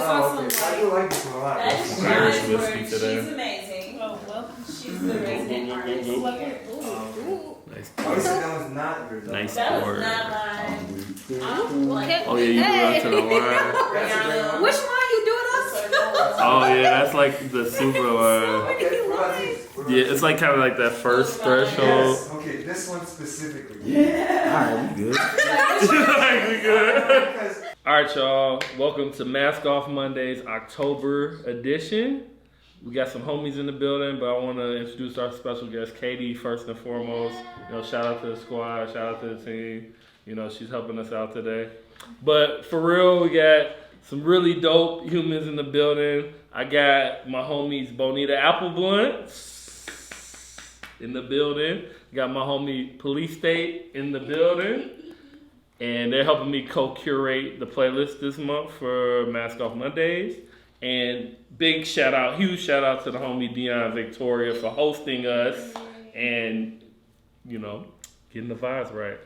saw some. I do like this one a lot. That's nice word. She's amazing. Oh, well, she's the resident artist. Nice. That was not yours. Nice That word. was not mine. Oh yeah, you do it to the wire. Which one you doing us? Oh yeah, that's like the super wire. Yeah, it's like kind of like that first threshold. Yes. Okay, this one specifically. Yeah. Alright, we good. We good. Alright, y'all. Welcome to Mask Off Mondays, October edition. We got some homies in the building, but I want to introduce our special guest, Katie, first and foremost. You know, shout out to the squad, shout out to the team. You know, she's helping us out today. But for real, we got some really dope humans in the building. I got my homies Bonita Appleblunt in the building. Got my homie Police State in the building. And they're helping me co-curate the playlist this month for Mask Off Mondays. And big shout out, huge shout out to the homie Dionne Victoria for hosting us and, you know, getting the vibes right.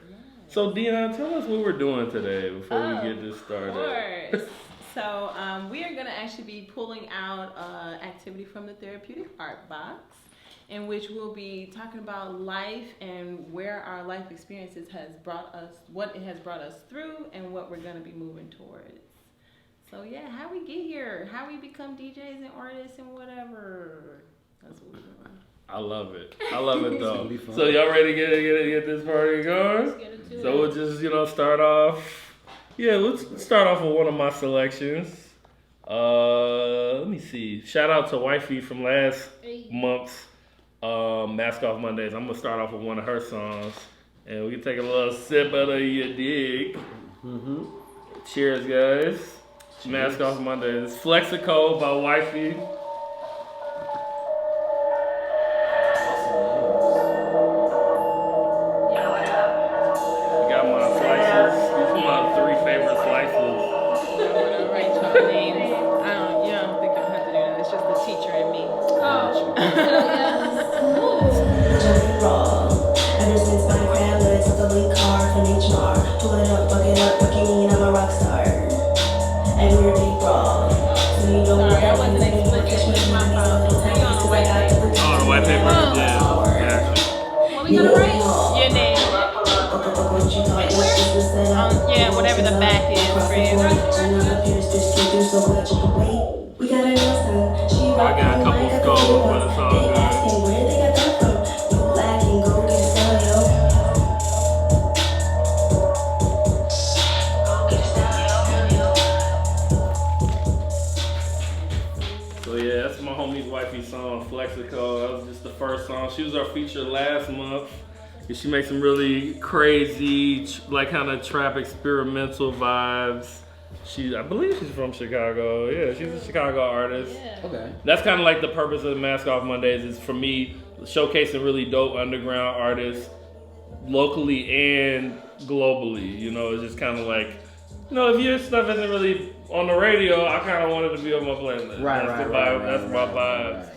So Dionne, tell us what we're doing today before we get this started. Of course. So we are going to actually be pulling out activity from the therapeutic art box, in which we'll be talking about life and where our life experiences has brought us, what it has brought us through, and what we're going to be moving towards. So yeah, how we get here, how we become DJs and artists and whatever. That's what we're doing. I love it. I love it though. So y'all ready to get this party going? Let's get into So we'll just, you know, start off. Yeah, let's start off with one of my selections. Let me see. Shout out to Wifey from last month's Mask Off Mondays. I'm gonna start off with one of her songs, and we can take a little sip out of your dig. Cheers, guys. Mask Off Mondays. Flexico by Wifey. Whatever the back is for you. I got a couple skulls, but it's all good. So yeah, that's my homie's Wifey song, Flexico. That was just the first song. She was our feature last month. She makes some really crazy, like kind of trap experimental vibes. I believe she's from Chicago. Yeah, she's a Chicago artist. Yeah. Okay. That's kind of like the purpose of the Mask Off Mondays is for me showcasing really dope underground artists locally and globally. You know, it's just kind of like, you know, if your stuff isn't really on the radio, I kind of want it to be on my playlist. That's my vibe.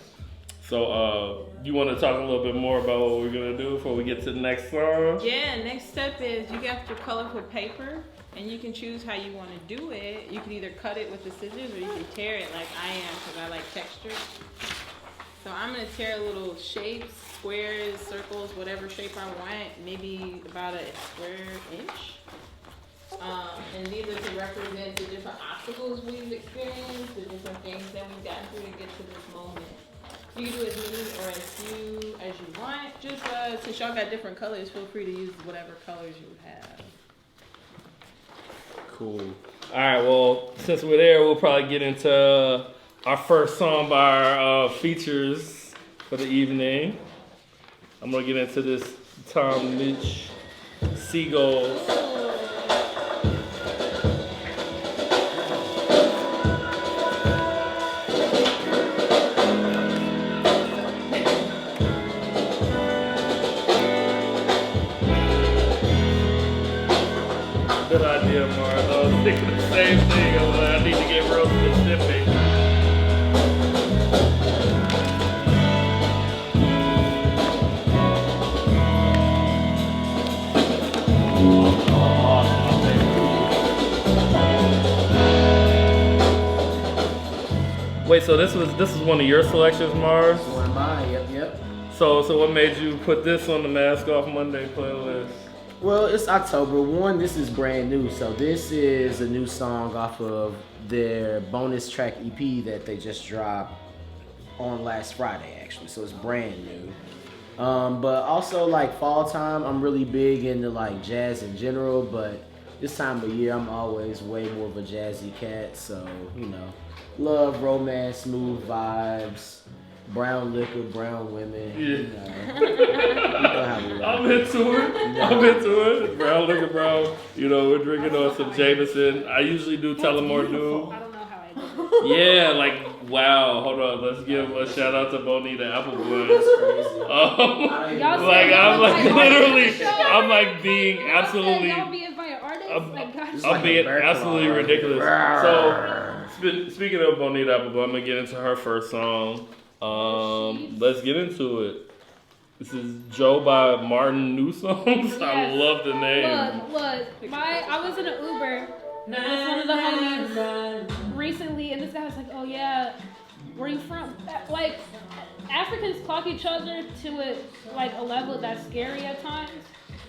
So, you want to talk a little bit more about what we're going to do before we get to the next song? Yeah, next step is you got your colorful paper, and you can choose how you want to do it. You can either cut it with the scissors, or you can tear it like I am, because I like texture. So I'm going to tear little shapes, squares, circles, whatever shape I want, maybe about a square inch. And these are to represent the different obstacles we've experienced, the different things that we've gotten through to get to this moment. You can do as many or as few as you want. Just since y'all got different colors, feel free to use whatever colors you have. Cool. All right, well, since we're there, we'll probably get into our first song by our features for the evening. I'm going to get into this Tom Mitch Seagulls. Good idea, Mars. I was thinking the same thing. I was like, I need to get real specific. Wait, so this is one of your selections, Mars? One of mine, yep. So what made you put this on the Mask Off Monday playlist? Well, it's October 1. This is brand new. So this is a new song off of their bonus track EP that they just dropped on last Friday, actually. So it's brand new. But also like fall time, I'm really big into like jazz in general, but this time of year I'm always way more of a jazzy cat. So, you know, love, romance, smooth vibes, brown liquor, brown women. Yeah. You know how we I'm into it. I'm into it. Brown liquor, bro. You know, we're drinking on some Jameson. I usually do Tullamore Dew. I don't know how I did it. Yeah, like, wow. Hold on. Let's give a shout out to Bonita Appleblunt. That's crazy. I'm like being absolutely. Y'all being by an artist? Like, gosh. I'm being absolutely ridiculous. So, speaking of Bonita Appleblunt, I'm gonna get into her first song. Let's get into it. This is Joe by Martin Newsongs. Yes. I love the name. Look, I was in an Uber with one of the homies recently, and this guy was like, "Oh yeah, where you from?" Like, Africans clock each other to a level that's scary at times.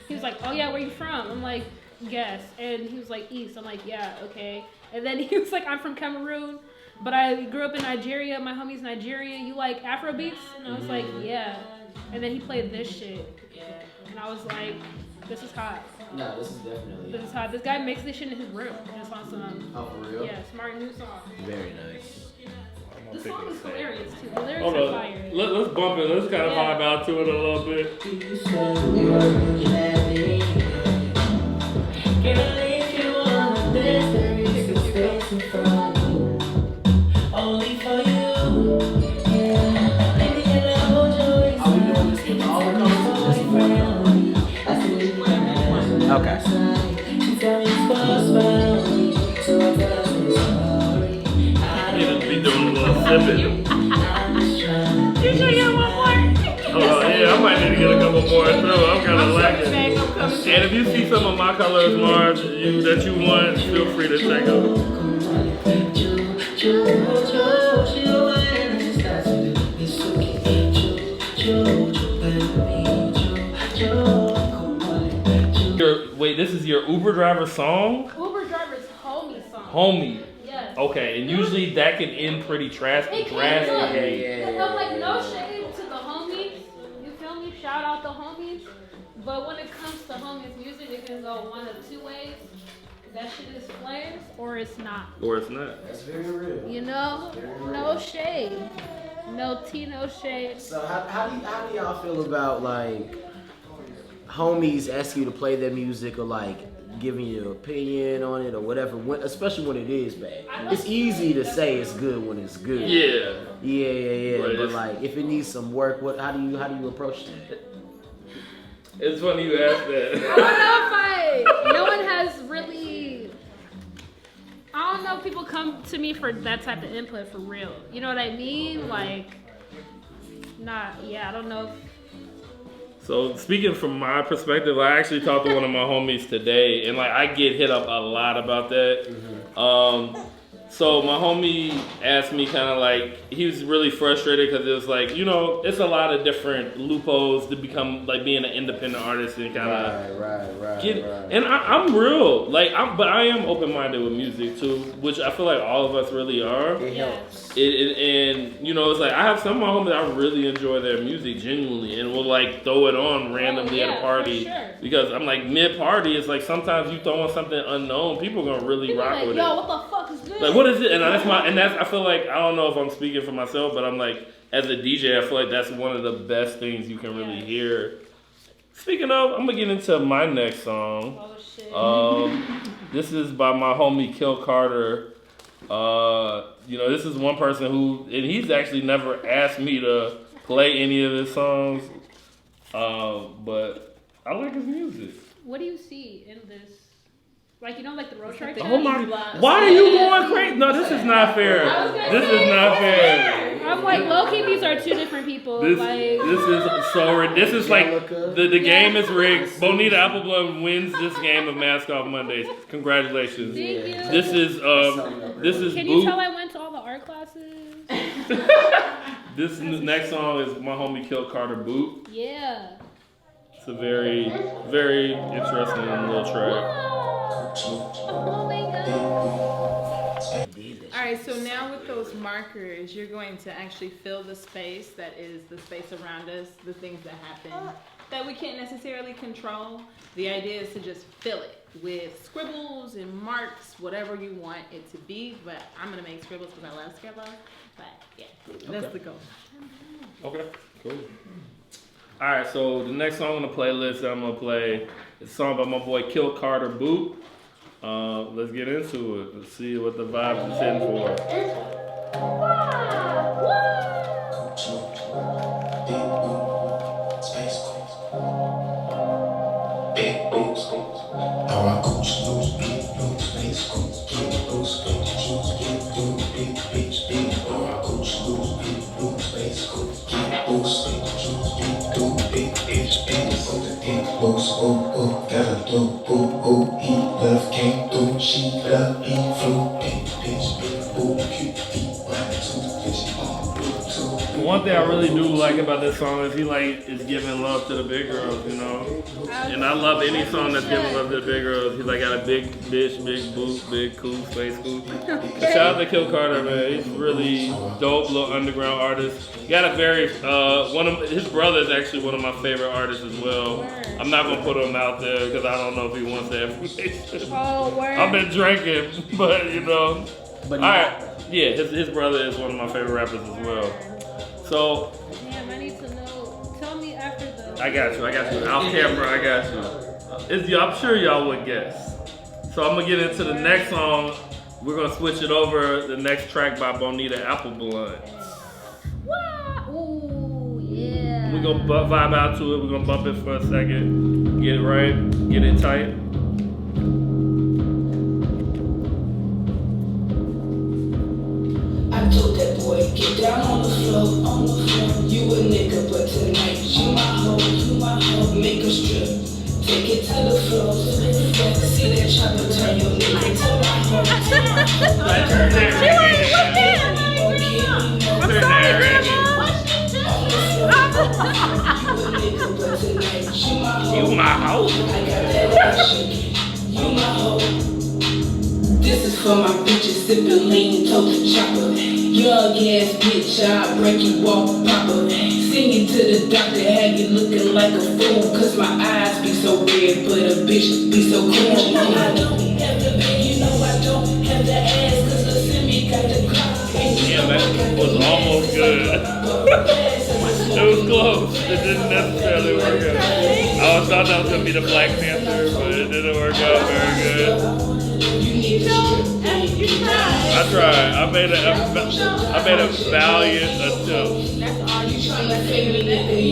He was like, "Oh yeah, where you from?" I'm like, "Yes," and he was like, "East." I'm like, "Yeah, okay." And then he was like, "I'm from Cameroon, but I grew up in Nigeria. My homie's Nigerian. You like Afro beats?" And I was like, "Yeah." And then he played this shit, and I was like, "This is hot. No, this is definitely. This is hot. This guy makes this shit in his room, just on some." Oh, for real? Yeah, smart new song. Very nice. This song is hilarious too. The lyrics Hold are on. fire. Let's bump it. Let's kind of vibe out to it a little bit. Only for you. Okay. You just be doing a little sipping. You sure you got one more? Yeah, I might need to get a couple more too. I'm kind of lacking. And if you see some of my colors, Mars, that you want, feel free to check out. Wait, this is your Uber driver song? Uber driver's homie song. Homie. Yes. Okay, and usually that can end pretty It drastically. can look. Yeah. I'm like, no shade to the homies. You feel me? Shout out the homies. But when it comes to homies music, it can go one of two ways. That shit is flames or it's not. Or it's not. That's very real. You know? No shade. No tea, no shade. So how do y'all feel about like homies ask you to play their music or like giving you an opinion on it or whatever, especially when it is bad? It's easy to say it's good when it's good. Yeah. Yeah. But like if it needs some work, how do you approach that? It's funny you asked that. I don't know no one has really, I don't know if people come to me for that type of input for real. You know what I mean? Like, I don't know if. So speaking from my perspective, I actually talked to one of my homies today, and like I get hit up a lot about that. So my homie asked me kind of like, he was really frustrated because it was like, you know, it's a lot of different loopholes to become like being an independent artist and kind of right. And I'm real, like but I am open-minded with music too, which I feel like all of us really are. It helps. And you know, it's like I have some of my homies that I really enjoy their music genuinely, and will like throw it on randomly at a party because I'm like mid-party. It's like sometimes you throw on something unknown, people are gonna really People rock like, with yo, it. what the fuck is this? Like what is it? And that's I feel like I don't know if I'm speaking for myself, but I'm like as a DJ, I feel like that's one of the best things you can really hear. Speaking of, I'm gonna get into my next song. Oh shit. This is by my homie Kill Carter. You know, this is one person who, and he's actually never asked me to play any of his songs, but I like his music. What do you see in this? Like, you know, like the road track? Oh my! Why are you going crazy? No, this is not fair. This is not fair. I'm like, low-key, these are two different people. This like, is like the game is rigged. Bonita Appleblunt wins this game of Mask Off Mondays. Congratulations. Thank you. This is Can you tell I went to all the art classes? This next song is my homie Kill Carter Boot. Yeah. It's a very, very interesting little track. Oh my god. Alright, so now with those markers, you're going to actually fill the space that is the space around us, the things that happen that we can't necessarily control. The idea is to just fill it with scribbles and marks, whatever you want it to be. But I'm going to make scribbles because I love scribbles. But yeah, that's the goal. Okay, cool. Alright, so the next song on the playlist that I'm going to play is a song by my boy Kill Carter Boot. Let's get into it. Let's see what the vibe is hitting for. One thing I really do like about this song is he is giving love to the big girls, you know. And I love any song that's giving love to the big girls. He's got a big bitch, big boot, big cool, space cool. Shout out to Kill Carter, man. He's really dope, little underground artist. He got a very his brother is actually one of my favorite artists as well. I'm not gonna put him out there because I don't know if he wants that information. Oh, word. I've been drinking, but you know. All right, yeah, his brother is one of my favorite rappers as well. So, damn, I need to know. Tell me after the. I got you. Off camera, I got you. I'm sure y'all would guess. So I'm gonna get into the next song. We're gonna switch it over. The next track by Bonita Appleblunt. Wow. Ooh, yeah. We're gonna vibe out to it. We're gonna bump it for a second. Get it right. Get it tight. I told that boy, get down on the floor, You a nigga, but tonight you my hoe, Make a strip, take it to the floor. See that chopper, turn your nigga to my hoe. I'm sorry, Grandma. You my hoe. I got that ass shaking. You my hoe. This is for my bitches sipping lean, toast chopper. Young ass bitch, I'll break you off proper. Sing it to the doctor, have you looking like a fool. Cause my eyes be so red, but a bitch be so cool. You know I don't have the bag, you know I don't have the ass. Cause the semi got the car. Yeah, that was almost good. It was close. It didn't necessarily work out. I thought that was gonna be the Black Panther, but it didn't work out very good. I tried. I made a valiant attempt.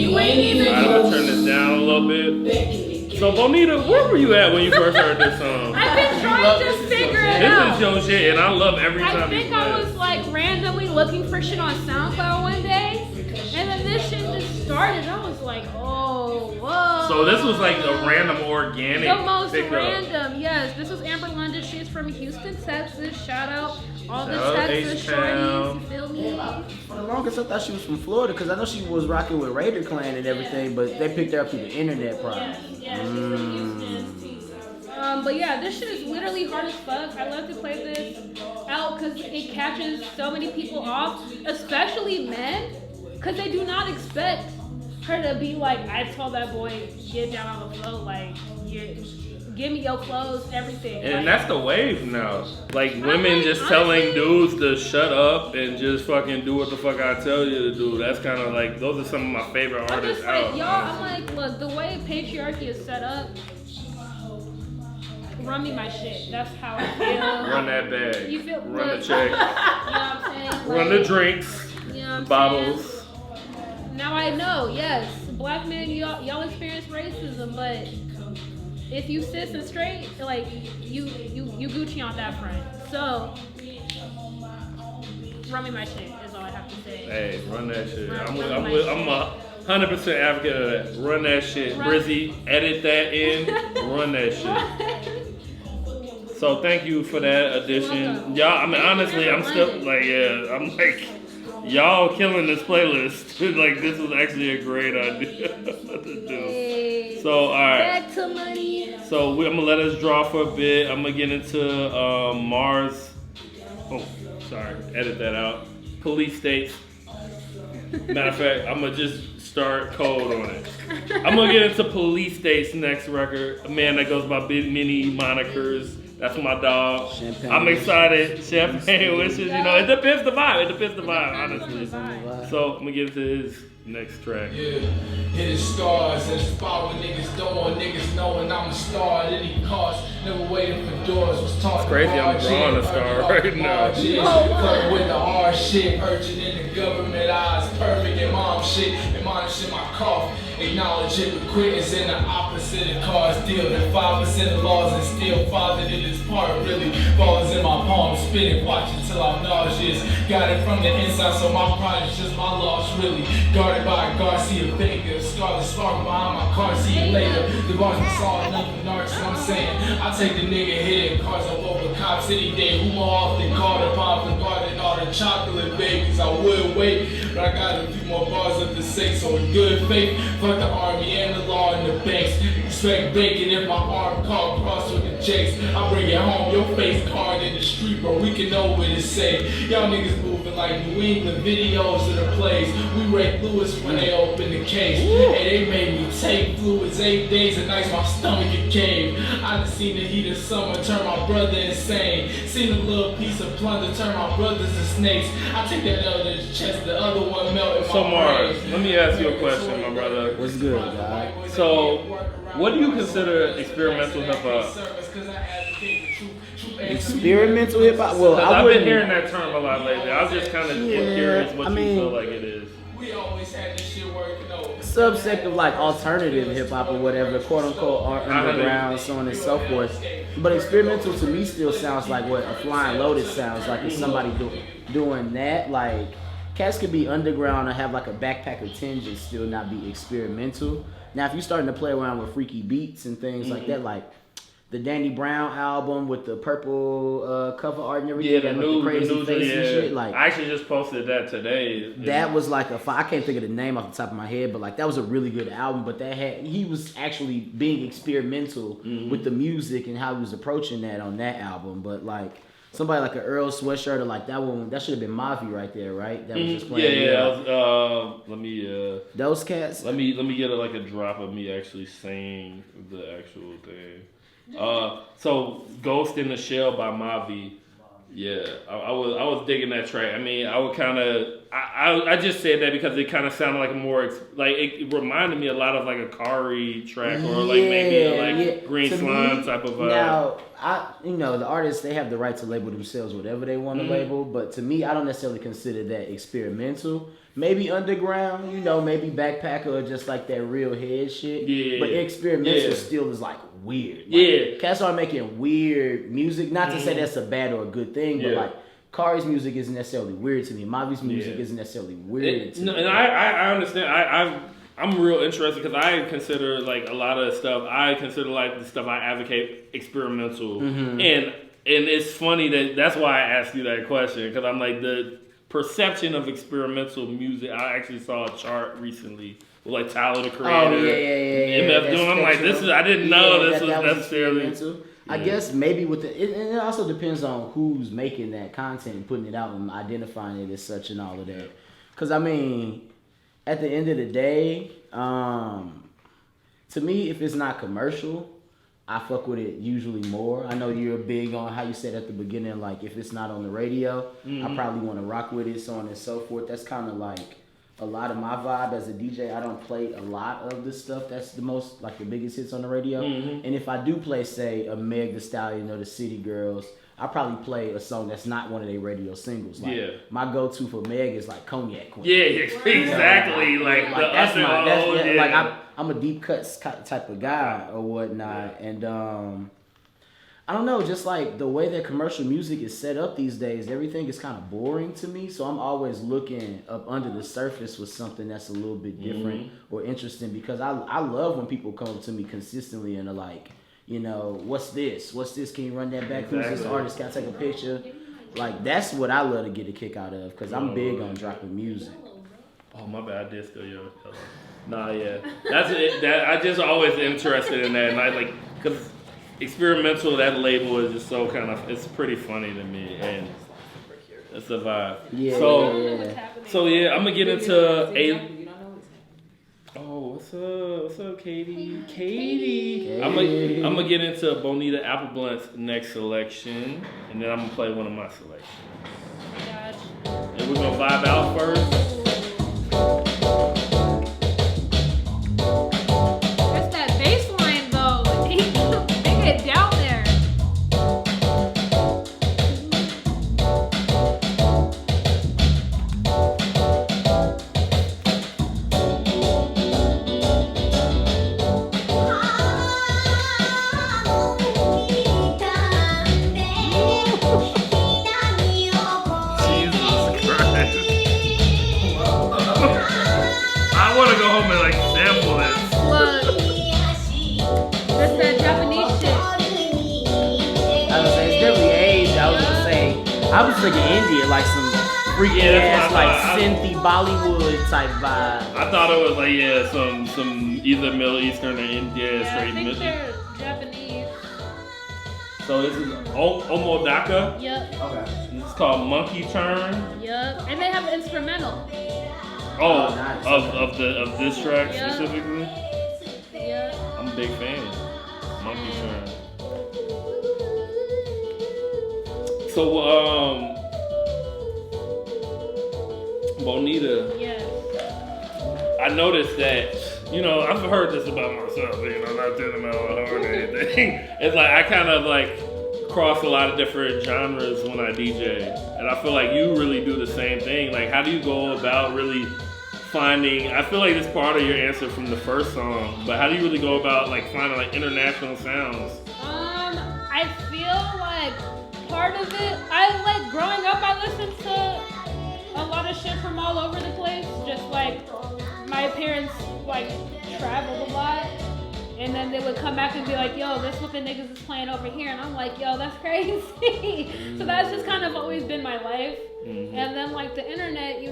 Alright, I'm gonna turn this down a little bit. So Bonita, where were you at when you first heard this song? I've been trying to figure it out. This is your shit, and I love every time I think I was like randomly looking for shit on SoundCloud one day, and then this shit just started. I was like, oh, whoa. So this was like a random organic. The most pickup. Random, yes. This was Amber London. She's from Houston, Texas. Shout out all the Shout out Texas shorties. You feel me? For the longest, I thought she was from Florida because I know she was rocking with Raider Clan and everything, but they picked her up through the internet probably. Yeah, she's from Houston. But yeah, this shit is literally hard as fuck. I love to play this out because it catches so many people off, especially men, because they do not expect her to be like, I told that boy, get down on the floor, like, give me your clothes, everything. And like, that's the wave now. Like women just telling dudes to shut up and just fucking do what the fuck I tell you to do. That's kind of like, those are some of my favorite I'm artists just like, out. y'all, I'm like, look, the way patriarchy is set up, run me my shit. That's how I feel. Run that bag. You feel, Run look, the check. You know what I'm saying? Run the drinks. You know what I'm Bottles. saying? Now I know, yes, black men, y'all experience racism, but if you cis and straight, like you Gucci on that front. So run me my shit is all I have to say. Hey, run that shit. Run I'm my a 100% advocate of that. Run that shit. Brizzy, edit that in. Run that shit. So thank you for that addition. Y'all, I mean, honestly, I'm still like, yeah, I'm like, Y'all killing this playlist. Like, this was actually a great idea to do. So, all right. Back to money. So, I'm going to let us draw for a bit. I'm going to get into Mars. Oh, sorry. Edit that out. Police State. Matter of fact, I'm going to just start cold on it. I'm going to get into Police State's next record. A man that goes by many monikers. That's my dog. Champagne I'm excited. Champagne wishes. You know, it depends the vibe. Honestly. So I'm gonna get into his next track. Yeah, hit his stars and spot when niggas don't want niggas knowing I'm a star at any cost. Never waiting for doors, was taught. It's crazy, I'm drawing a star right now. Cut with the hard shit, urgent in the government eyes, perfect in mom shit, admonishing my cough. Acknowledge hypocrites in the opposite of cars, deal the 5% of laws and still fathered in his part. Really falls in my palm, spinning, watching till I'm nauseous. Got it from the inside, so my pride is just my loss, really. Guarded by a Garcia Vega, scarlet spark behind my car, see you later. The bars be solid, nothing dark, so I'm saying I take the nigga hitting cars up over cops any day. Who more often called upon for guarding all the chocolate babies? I would wait, but I got a few more bars up to say, so in good faith. Fuck the army and the law and the banks. Expect bacon if my arm caught cross with the jakes. I bring it home, your face card in the street, bro. We can know what to say. Y'all niggas moving like New England videos of the plays. We rate Lewis when they open the case. Hey, they made me take fluids 8 days and nights, my stomach a cave. I done seen the heat of summer turn my brother insane. Seen a little piece of plunder turn my brothers to snakes. I take that out of his chest, the other one melted my So Mars, brain. let me ask you a question, my brother. What's good, guy? So, what do you consider experimental hip hop? Experimental hip hop. Well, I've been wouldn't- hearing that term a lot lately. I was just kind of curious what you feel like it is. We always had this shit working out. Subsect of like alternative hip hop or whatever, quote unquote, or underground, so on and so forth. But experimental to me still sounds like what a Flying Lotus sounds like. If somebody doing that, like cats could be underground or have like a backpacker tinge and still not be experimental. Now, if you're starting to play around with freaky beats and things like that, like the Danny Brown album with the purple cover art and everything, Yeah, the with new, the crazy face and shit, like I actually just posted that today. that was like I can't think of the name off the top of my head, but like that was a really good album. But he was actually being experimental with the music and how he was approaching that on that album. But like somebody like an Earl Sweatshirt or like that one, that should have been Mavi right there, right? That was just playing. Let me those cats. Let me get like a drop of me actually saying the actual thing. So Ghost in the Shell by Mavi. Yeah, I was digging that track. I mean, I would kind of I just said that because it kind of sounded like a more like it reminded me a lot of like a Kari track or like maybe a Green Slime type of vibe. Now, the artists, they have the right to label themselves whatever they want to label, but to me, I don't necessarily consider that experimental. Maybe underground, maybe backpacker or just like that real head shit. Yeah. But experimental still is like weird. Yeah. Cats are making weird music. Not to say that's a bad or a good thing, but like Kari's music isn't necessarily weird to me. Mavi's music isn't necessarily weird to me. And I understand. I'm real interested because I consider like a lot of stuff. I consider like the stuff I advocate experimental, and it's funny that's why I asked you that question because I'm like the perception of experimental music. I actually saw a chart recently with like Tyler the Creator, MF Doom. I'm like, I didn't know this was necessarily experimental. I guess maybe it also depends on who's making that content and putting it out and identifying it as such and all of that. Because I mean, at the end of the day, to me, if it's not commercial, I fuck with it usually more. I know you're big on how you said at the beginning, like if it's not on the radio, I probably want to rock with it, so on and so forth. That's kind of like a lot of my vibe as a DJ. I don't play a lot of the stuff that's the most, like the biggest hits on the radio. And if I do play, say, a Meg Thee Stallion or the City Girls, I probably play a song that's not one of their radio singles. Like my go-to for Meg is like Cognac Queen. Yeah, exactly. Like that's like I'm a deep cuts type of guy or whatnot, and I don't know, just like the way that commercial music is set up these days, everything is kind of boring to me. So I'm always looking up under the surface with something that's a little bit different or interesting because I love when people come up to me consistently and are like, what's this? What's this? Can you run that back? Who's this artist? Can I take a picture? Like that's what I love to get a kick out of because I'm big on dropping music. Oh my bad, I did steal your color. Nah, yeah, that's it. That I just always interested in that, and I like because experimental. That label is just so kind of it's pretty funny to me, and it's a vibe. Yeah. So yeah, I'm gonna get into a. Oh, what's up, Katie? Katie. I'm gonna get into Bonita Appleblunt's next selection, and then I'm gonna play one of my selections. And we're gonna vibe out first. That's that bass line though. They get down there. I was thinking India, like some freaky ass, like synthy Bollywood type vibe. I thought it was like some either Middle Eastern or India, straight Middle East. They're Japanese. So this is Omodaka. Yep. Okay. This is called Monkey Turn. Yep. And they have an instrumental. Oh, nice. of this track specifically. Yep. I'm a big fan. Monkey Turn. So, Bonita. Yes. I noticed that, I've heard this about myself, not doing it or anything. It's like I kind of like cross a lot of different genres when I DJ. And I feel like you really do the same thing. Like, how do you go about really finding, I feel like it's part of your answer from the first song, but how do you really go about like finding like international sounds? I feel like part of it, I like growing up, I listened to a lot of shit from all over the place. Just like my parents like traveled a lot, and then they would come back and be like, yo, this what the niggas is playing over here, and I'm like, yo, that's crazy. So that's just kind of always been my life. And then like the internet,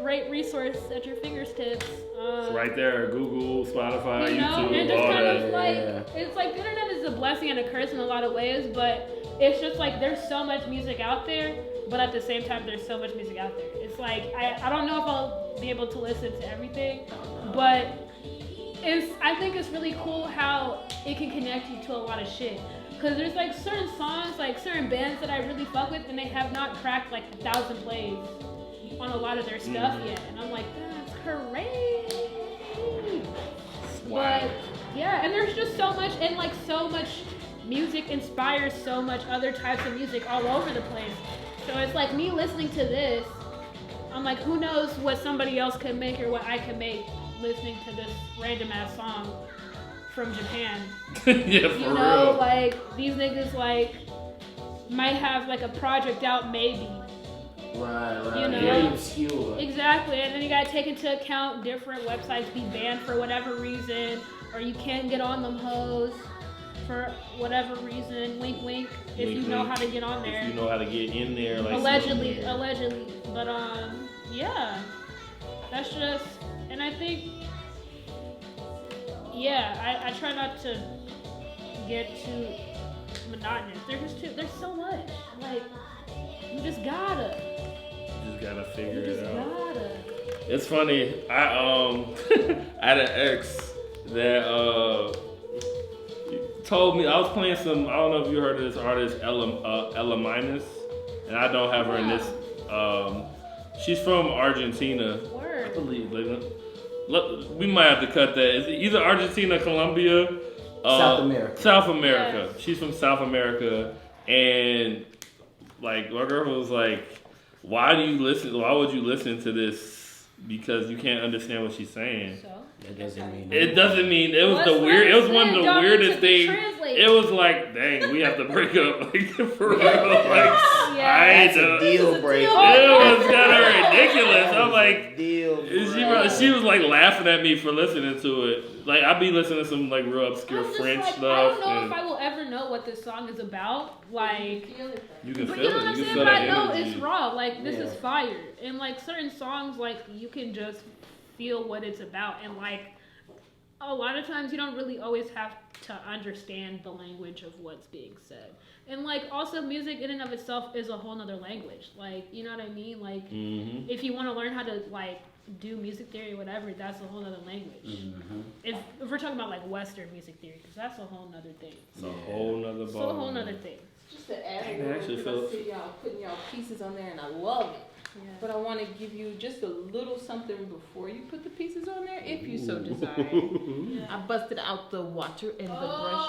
great resource at your fingertips. It's right there, Google, Spotify, YouTube, and just all kind that. of like, it's like the internet is a blessing and a curse in a lot of ways, but it's just like there's so much music out there, but at the same time there's so much music out there. It's like I don't know if I'll be able to listen to everything, but I think it's really cool how it can connect you to a lot of shit. Cause there's like certain songs, like certain bands that I really fuck with, and they have not cracked like 1,000 plays on a lot of their stuff yet, and I'm like, that's crazy. Wow. But yeah, and there's just so much, and like so much music inspires so much other types of music all over the place. So it's like me listening to this, I'm like, who knows what somebody else could make or what I could make listening to this random ass song from Japan. Yeah, for real. Like these niggas like might have like a project out maybe. Right. Very obscure. Exactly, and then you gotta take into account different websites be banned for whatever reason, or you can't get on them hoes for whatever reason. Wink, wink. If you know how to get on there. If you know how to get in there, like allegedly. But yeah, that's just, and I think, yeah, I try not to get too monotonous. There's so much. Like, you just gotta figure it out. Gotta. It's funny. I had an ex that told me, I was playing some, I don't know if you heard of this artist, Ella Minus, and I don't have her in this. She's from Argentina. Word. I believe. We might have to cut that. It's either Argentina, Colombia, South America. South America. Yes. She's from South America, and like my girl was like, why would you listen to this? Because you can't understand what she's saying. So? That doesn't mean It doesn't mean it was It was one of the weirdest things. It was like, dang, we have to break up, like for real. Like, Yeah. That's a deal breaker. It was kind of ridiculous. I'm like, deal she was like laughing at me for listening to it. Like I be listening to some like real obscure I'm just French like, stuff. I don't know and if I will ever know what this song is about. Like, you can but feel you know it. what I'm You can saying? feel But that I know energy. it's raw. Like, this Yeah. is fire. And like certain songs, like you can just feel what it's about. And like a lot of times, you don't really always have to understand the language of what's being said. And like also, music in and of itself is a whole nother language. Like, you know what I mean? Like, if you want to learn how to like do music theory or whatever, that's a whole nother language. If we're talking about like Western music theory, because that's a whole nother thing. It's a whole nother It's a ball. whole nother thing. Just to add I a little actually bit, feel- I see y'all putting y'all pieces on there, and I love it. Yeah. But I want to give you just a little something before you put the pieces on there, if you so desire. I busted out the water and the brush.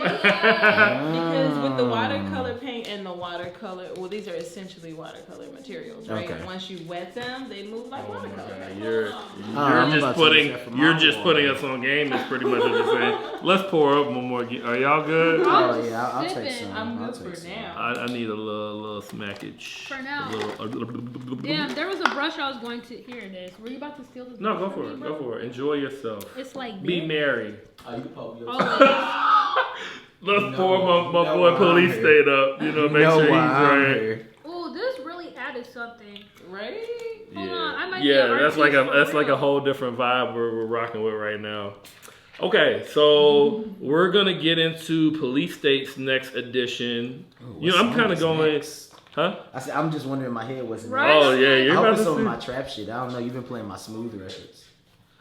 Because with the watercolor paint and the watercolor, well, these are essentially watercolor materials, right? Okay. Once you wet them, they move like watercolor. You're I'm just about to putting use that for my putting wall. us on game. Is pretty much what you're saying. Let's pour up one more. Are y'all good? Oh yeah, I'll take Sipping. some. I'm I'll good take for some. now. I need a little smackage. For now. A little- Damn, there was a brush I was going to. Here it is. Were you about to steal this? No, brush go from for me, it. bro? Go for it. Enjoy yourself. It's like Be this. merry. Oh, you can poke your Always. Let's pour my know boy why Police I'm State up. You know, make sure he's right. Oh, this really added something. Right? Hold on, I might Yeah, be an that's like artist for a real. whole different vibe we're rocking with right now. Okay, so we're gonna get into Police State's next edition. You know, I'm kind of going, huh? I said, I'm just wondering in my head what's Right. Oh yeah, you're I hope about it's to some of see. my trap shit. I don't know. You've been playing my smooth records.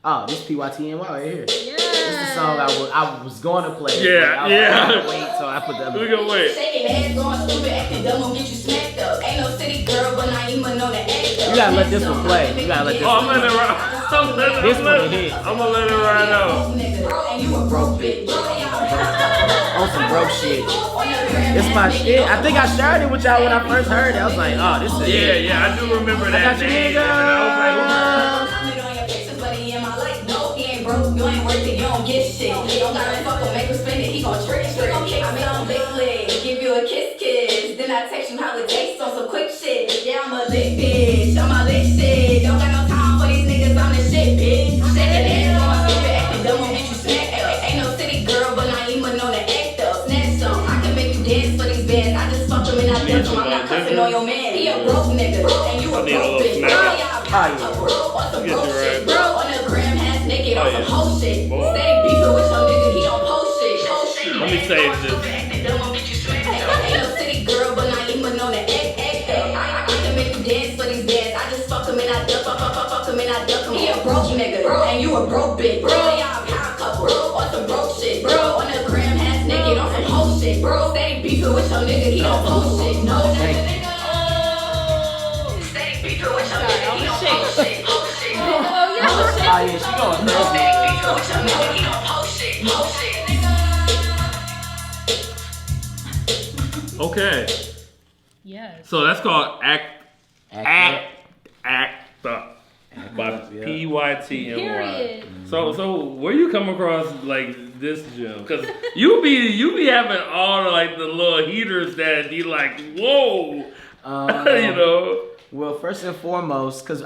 Oh, this PYTNY right here. Yeah. This is the song I was going to play. Yeah, but I was yeah. like, wait, so I put the other. We gonna wait. Shaking ass, going stupid, acting dumb, gon' get you smacked up. Ain't no city girl, but I ain't even know the act up. You gotta let this one play. You gotta let this Oh, I'm one letting it play. ride. This one hit. I'm gonna let it ride out. And you a broke bitch. On some broke shit. It's my shit. I think I shared it with y'all when I first heard it. I was like, oh, this is Yeah, yeah, I do remember I that got you, name. And I was like, You ain't worth it, you don't get shit. He don't gotta fuck him, make him spend it, he gon' trick. I be on big legs, give you a kiss. Then I text you how it tastes on some quick shit. Yeah, I'm a lit bitch, I'm a lit shit. Don't got no time for these niggas, I'm the shit, bitch. Shaking ass, going stupid, acting dumb, gon' get you smacked up. Ain't no city girl, but I ain't even know the act up. Snatch some, I can make you dance for these bands. I just fuck him and I duck him, I'm not cuffing on your man. He a broke nigga, and you a broke bitch. Get you right. Bro, on the gram, ass naked, on some whole shit. Stay beefing with your nigga, he don't post shit. Let me save this. Ain't no city girl, but I ain't even know the act up. I can make you dance for these bands. I just fuck him and I duck, fuck him and I duck him. He a broke nigga, and you a broke bitch. Bro, y'all power couple, on some broke shit. Bro, on the gram, ass naked, on some whole shit. Bro, stay beefing with your nigga, he don't post shit. No, stay beefing with your nigga, he don't post shit. Oh yeah. Oh yeah, she going crazy. Okay, Yes. so that's called Act Act Up by Up, yeah. PYTNY. Period. So where you come across like this gym? Cause you be having all the little heaters that be like, whoa, you know. Well, first and foremost, because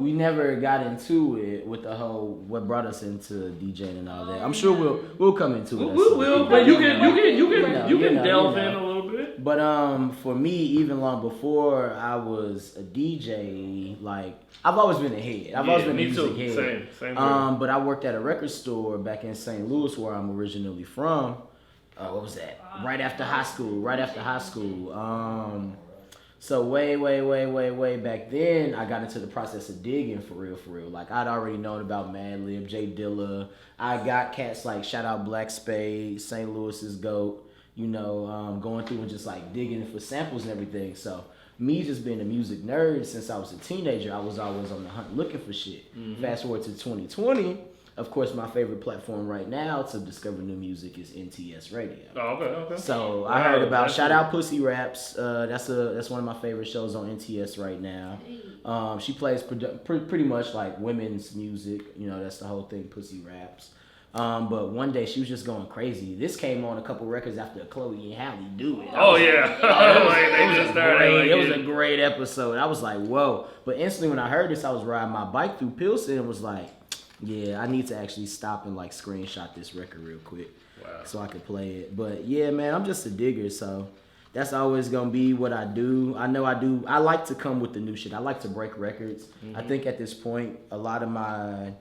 we never got into it with the whole what brought us into DJing and all that. I'm sure we'll come into it. We will, but you can know, delve you in know. a little bit. But for me, even long before I was a DJ, like I've always been a head. I've always been a me music too. head. Same. But I worked at a record store back in St. Louis, where I'm originally from. What was that? Right after high school. So way back then, I got into the process of digging for real. Like I'd already known about Madlib, J Dilla. I got cats like shout out Black Spade, St. Louis's GOAT. You know, going through and just like digging for samples and everything. So me just being a music nerd since I was a teenager, I was always on the hunt looking for shit. Mm-hmm. Fast forward to 2020. Of course, my favorite platform right now to discover new music is NTS Radio. Oh, okay. So I heard about shout out Pussy Raps. That's one of my favorite shows on NTS right now. She plays pretty much like women's music. You know, that's the whole thing. Pussy Raps. But one day she was just going crazy. This came on a couple records after Chloe and Halle Do It. Oh yeah, It was a great episode. I was like, whoa. But instantly when I heard this, I was riding my bike through Pilsen and was like, yeah, I need to actually stop and like screenshot this record real quick. Wow. So I could play it. But yeah, man, I'm just a digger, so that's always gonna be what I do. I know I do. I like to come with the new shit. I like to break records. I think at this point, a lot of my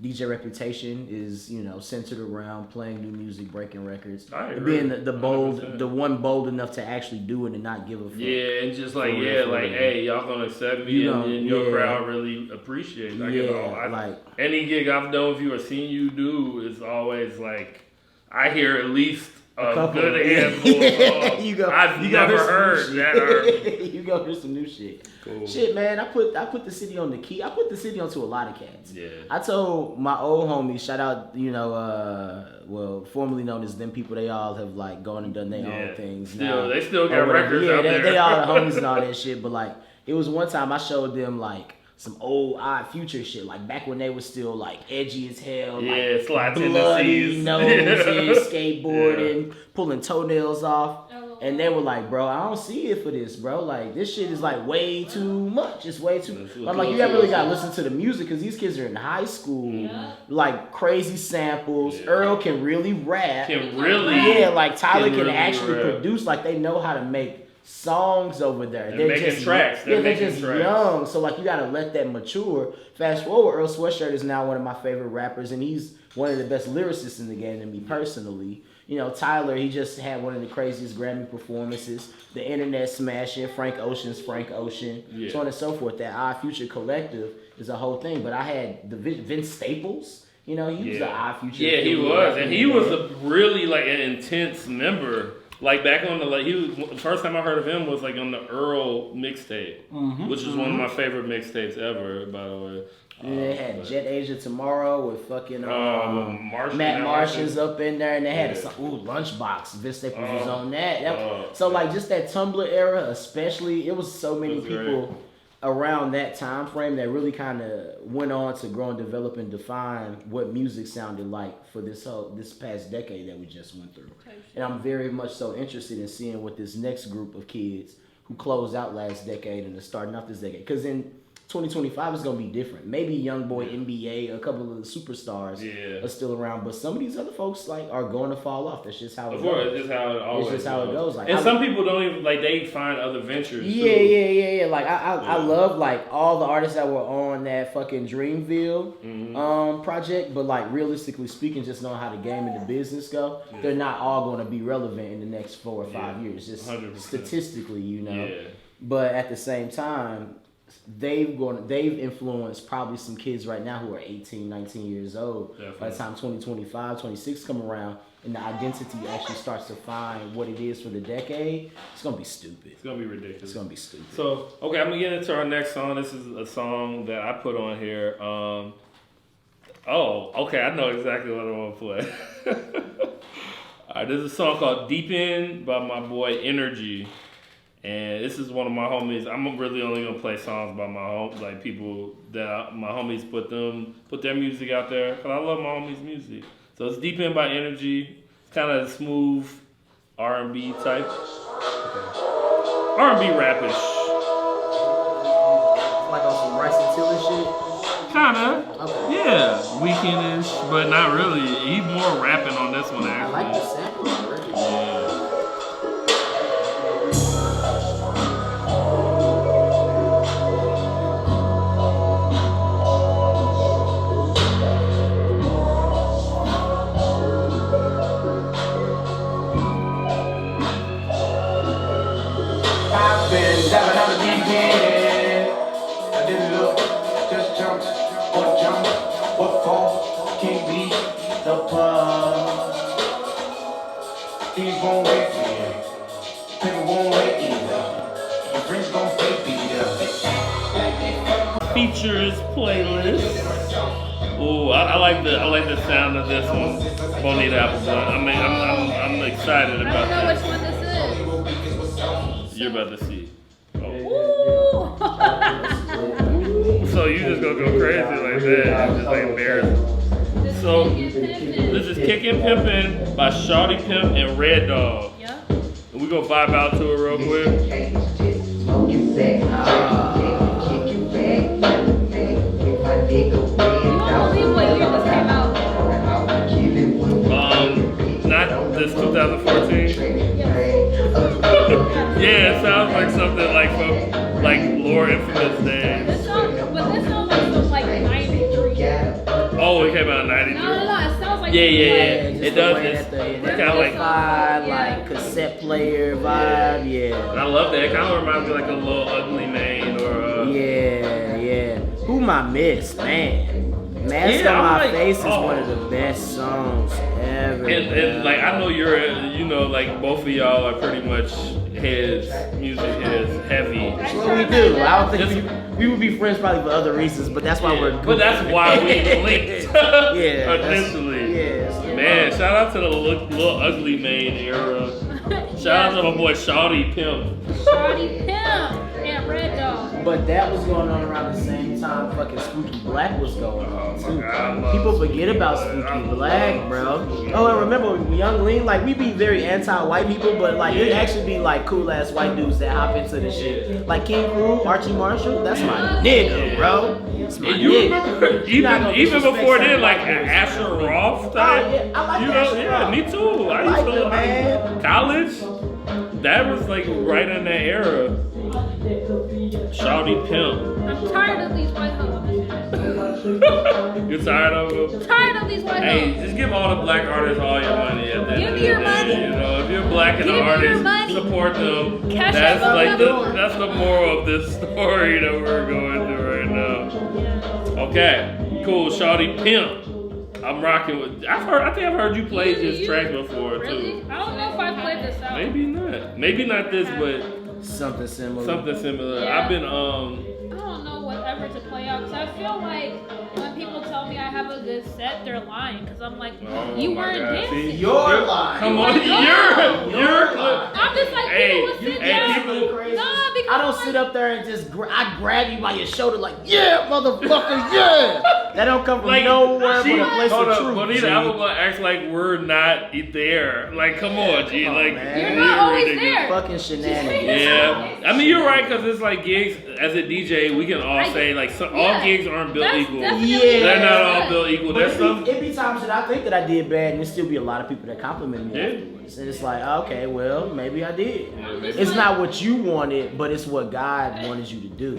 DJ reputation is, you know, centered around playing new music, breaking records, and being the one bold enough to actually do it and not give a fuck. Yeah, and just like hey, y'all gonna accept me, and your crowd really appreciate it. Like, you know, like any gig I've done with you or seen you do is always like I hear at least a good handful of I've never heard that. You go hear some new shit. Cool. Shit, man, I put the city on the key. I put the city onto a lot of cats. Yeah. I told my old homies, shout out, you know, well, formerly known as them people, they all have like gone and done their own things. They still got records out there. They all the homies and all that shit. But like, it was one time I showed them like some old Odd Future shit, like back when they was still like edgy as hell, like slide bloody noses, skateboarding, pulling toenails off. And they were like, bro, I don't see it for this, bro. Like, this shit is like way too much. It's way too. I'm like, you haven't really got to listen to the music because these kids are in high school. Like, crazy samples. Earl can really rap. Yeah, like Tyler can actually produce. Like, they know how to make songs over there. They're making tracks. They're just young. So, like, you got to let that mature. Fast forward, Earl Sweatshirt is now one of my favorite rappers, and he's one of the best lyricists in the game to me personally. You know, Tyler, he just had one of the craziest Grammy performances. The internet smashing, Frank Ocean's Frank Ocean, so on and so forth. That Odd Future Collective is a whole thing. But I had the Vince Staples. You know, he was the Odd Future. Yeah, he was. And he was a really, like, an intense member. Like, back on the first time I heard of him was, like, on the Earl mixtape, which is one of my favorite mixtapes ever, by the way. And they had Jet Asia Tomorrow with fucking Matt Martian's up in there, and they had Lunchbox. Vince Staples was on that. So like just that Tumblr era, especially, it was so many people around that time frame that really kind of went on to grow and develop and define what music sounded like for this past decade that we just went through. And I'm very much so interested in seeing what this next group of kids who closed out last decade and are starting off this decade, because in 2025 is gonna be different. Maybe YoungBoy, NBA, a couple of the superstars are still around, but some of these other folks like are going to fall off. That's just how it goes. It's just how it always It's just how it goes. Like, and some people don't even like they find other ventures. Yeah. Like I love like all the artists that were on that fucking Dreamville project, but like realistically speaking, just knowing how the game and the business go, they're not all going to be relevant in the next 4 or 5 years. Just 100%. Statistically, you know. Yeah. But at the same time, they've influenced probably some kids right now who are 18, 19 years old. Definitely. By the time 2025, 26 come around and the identity actually starts to find what it is for the decade, it's going to be stupid. It's going to be ridiculous. It's going to be stupid. So, okay, I'm going to get into our next song. This is a song that I put on here. Okay, I know exactly what I want to play. All right, this is a song called Deep In by my boy Energy. And this is one of my homies. I'm really only gonna play songs by people that my homies put their music out there, cause I love my homies' music. So it's Deep In by Energy. It's kind of smooth R&B type, R&B rapish. Like on some Rice and Tiller shit. Kinda. Okay. Yeah, Weekend-ish, but not really. He's more rapping on this one actually. I like the sample already. Yeah. Diving on the deep end. I didn't look, just jumped. What jump, what fall, can't be the plug. Things won't wait for you. People won't wait either. Your friends gon' fake either. Features playlist. Ooh, I like the sound of this one. Bonita Appleblunt. I mean, I'm excited about I don't know this. which one this is. You're about to see. Ooh. So you just gonna go crazy like that? It's just like embarrassing. So. This is Kickin' Pimpin' by Shawty Pimp and Red Dog. Yeah. And we gonna vibe out to it real quick. You won't believe what year this came out. Not this 2014. Yeah, it sounds like something like from like Lore Infamous days. This song like from like 93. Oh, it came out in 93. No, it sounds like Yeah. Just It the does. way It's that the kind of like. like cassette player vibe, And I love that. It kind of reminds me like a little Ugly Mane or. yeah. Who my miss, man? Mask Yeah, on My I'm like, Face is oh. one of the best songs ever. And like I know you're, like both of y'all are pretty much music heads heavy. That's what we do. I don't think we would be friends probably for other reasons, but that's why we're good. But that's why we linked. Yeah. Initially. Yeah. Man, shout out to the little Ugly Mane era. Shout out to my boy Shawty Pimp. Shawty Pimp and Red Dog. But that was going on around the same time fucking Spooky Black was going on too. God, People forget about Spooky Black, bro. Oh, and remember Young Lean, like we be very anti-white people, but like it actually be like cool ass white dudes that hop into the shit. Like King Crew, Archie Marshall, that's my nigga, bro. That's my And you nigga. remember You're not gonna even disrespect before some then, like white dudes. Asher Roth type. Oh, yeah, I like Asher Yeah, Roth. me too. I like used to them, man. college. That was like right in that era. Shawty Pimp. I'm tired of these white hoes. You tired of them? I'm tired of these white Hey, hoes. just give all the black artists all your money at the end Give of me the your day. money. You know, if you're black and Give an me your artist, money. support them. Cash That's out like number. that's the moral of this story that we're going through right now. Okay, cool. Shawty Pimp. I'm rocking with. I think I've heard you play this track before Really? too. I don't know if I played this out. Maybe not. Maybe not this, but Something similar. something similar. Yeah. I've been I don't know whatever to play out because I feel like when people tell me I have a good set, they're lying because I'm like, you my weren't God. dancing. See, You're lying. Come on, You're you're. I'm just like, Hey, people would sit down. people. Nah, because I don't sit up there and just I grab you by your shoulder like, yeah, motherfucker, yeah. That don't come from nowhere but a place hold of up, truth. Bonita G. Appleblunt acts like we're not there. Like, come on, G. Come on, Like, man. You're not always ridiculous. there. Fucking shenanigans. Yeah, I mean you're right because it's like gigs. As a DJ, we can all say like all gigs aren't built That's equal. definitely Yeah. They're not all good. built equal. But There's some. it be times that I think that I did bad, and there still be a lot of people that compliment me Yeah. afterwards. And it's like, okay, well, maybe I did. Yeah, maybe. It's not what you wanted, but it's what God wanted you to do.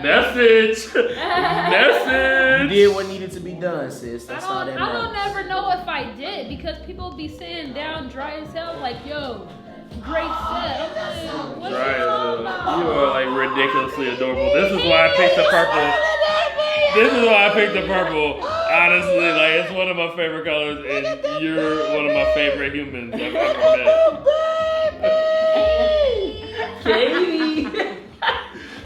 Message. You Message. did what needed to be done, sis. That's all that I don't matters. ever know if I did because people be sitting down dry as hell like, yo, great set. I'm like, what Right, you talking about? you are like ridiculously adorable. This is why I picked the purple. This is why I picked the purple. Honestly, like it's one of my favorite colors, and you're one of my favorite humans I've ever met. Katie.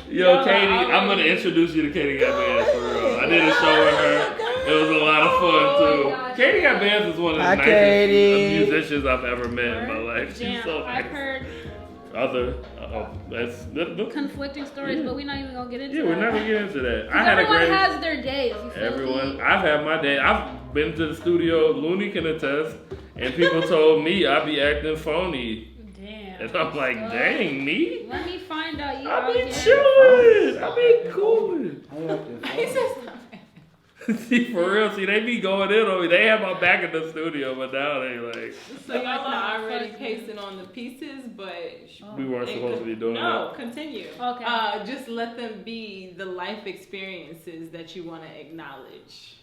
Yo, Katie, I'm gonna introduce you to Katie Got Bands for real. I did a show with her. It was a lot of fun too. Katie Got Bands is one of the Hi, nicest Katie. musicians I've ever met in my life. She's Damn, so I've nice. heard That's conflicting stories, but we're not even gonna get into yeah, that. we're not gonna get into that. I 'Cause had a everyone great. has their days. You feel Everyone, me? I've had my day. I've been to the studio. Looney can attest, and people told me I be acting phony, Damn. and I'm like, dang, me? Let me find out you I out be here. chilling. I be cooling. He says See, for real, see, they be going in on me. They have my back in the studio, but now they like, so y'all are already pasting on the pieces, but we weren't supposed to be doing no, that. continue. Okay. Just let them be the life experiences that you want to acknowledge.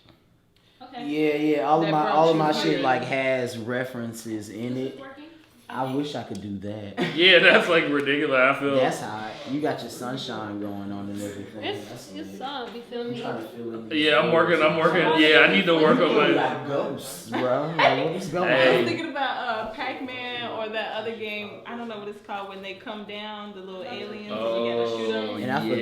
Okay. Yeah. All of That my brought all of you my here. shit like has references in Is it. this working? I wish I could do that. Yeah, that's like ridiculous. I feel. That's hot. You got your sunshine going on and everything. That's It's lit. some, you feel I'm me? trying to feel it. Yeah, I'm working. Yeah, I need to work on You my. like ghosts, bro. Like, what's going I Hey. was thinking about Pac-Man or that other game. I don't know what it's called when they come down, the little aliens. and you gotta shoot them. And I Yeah.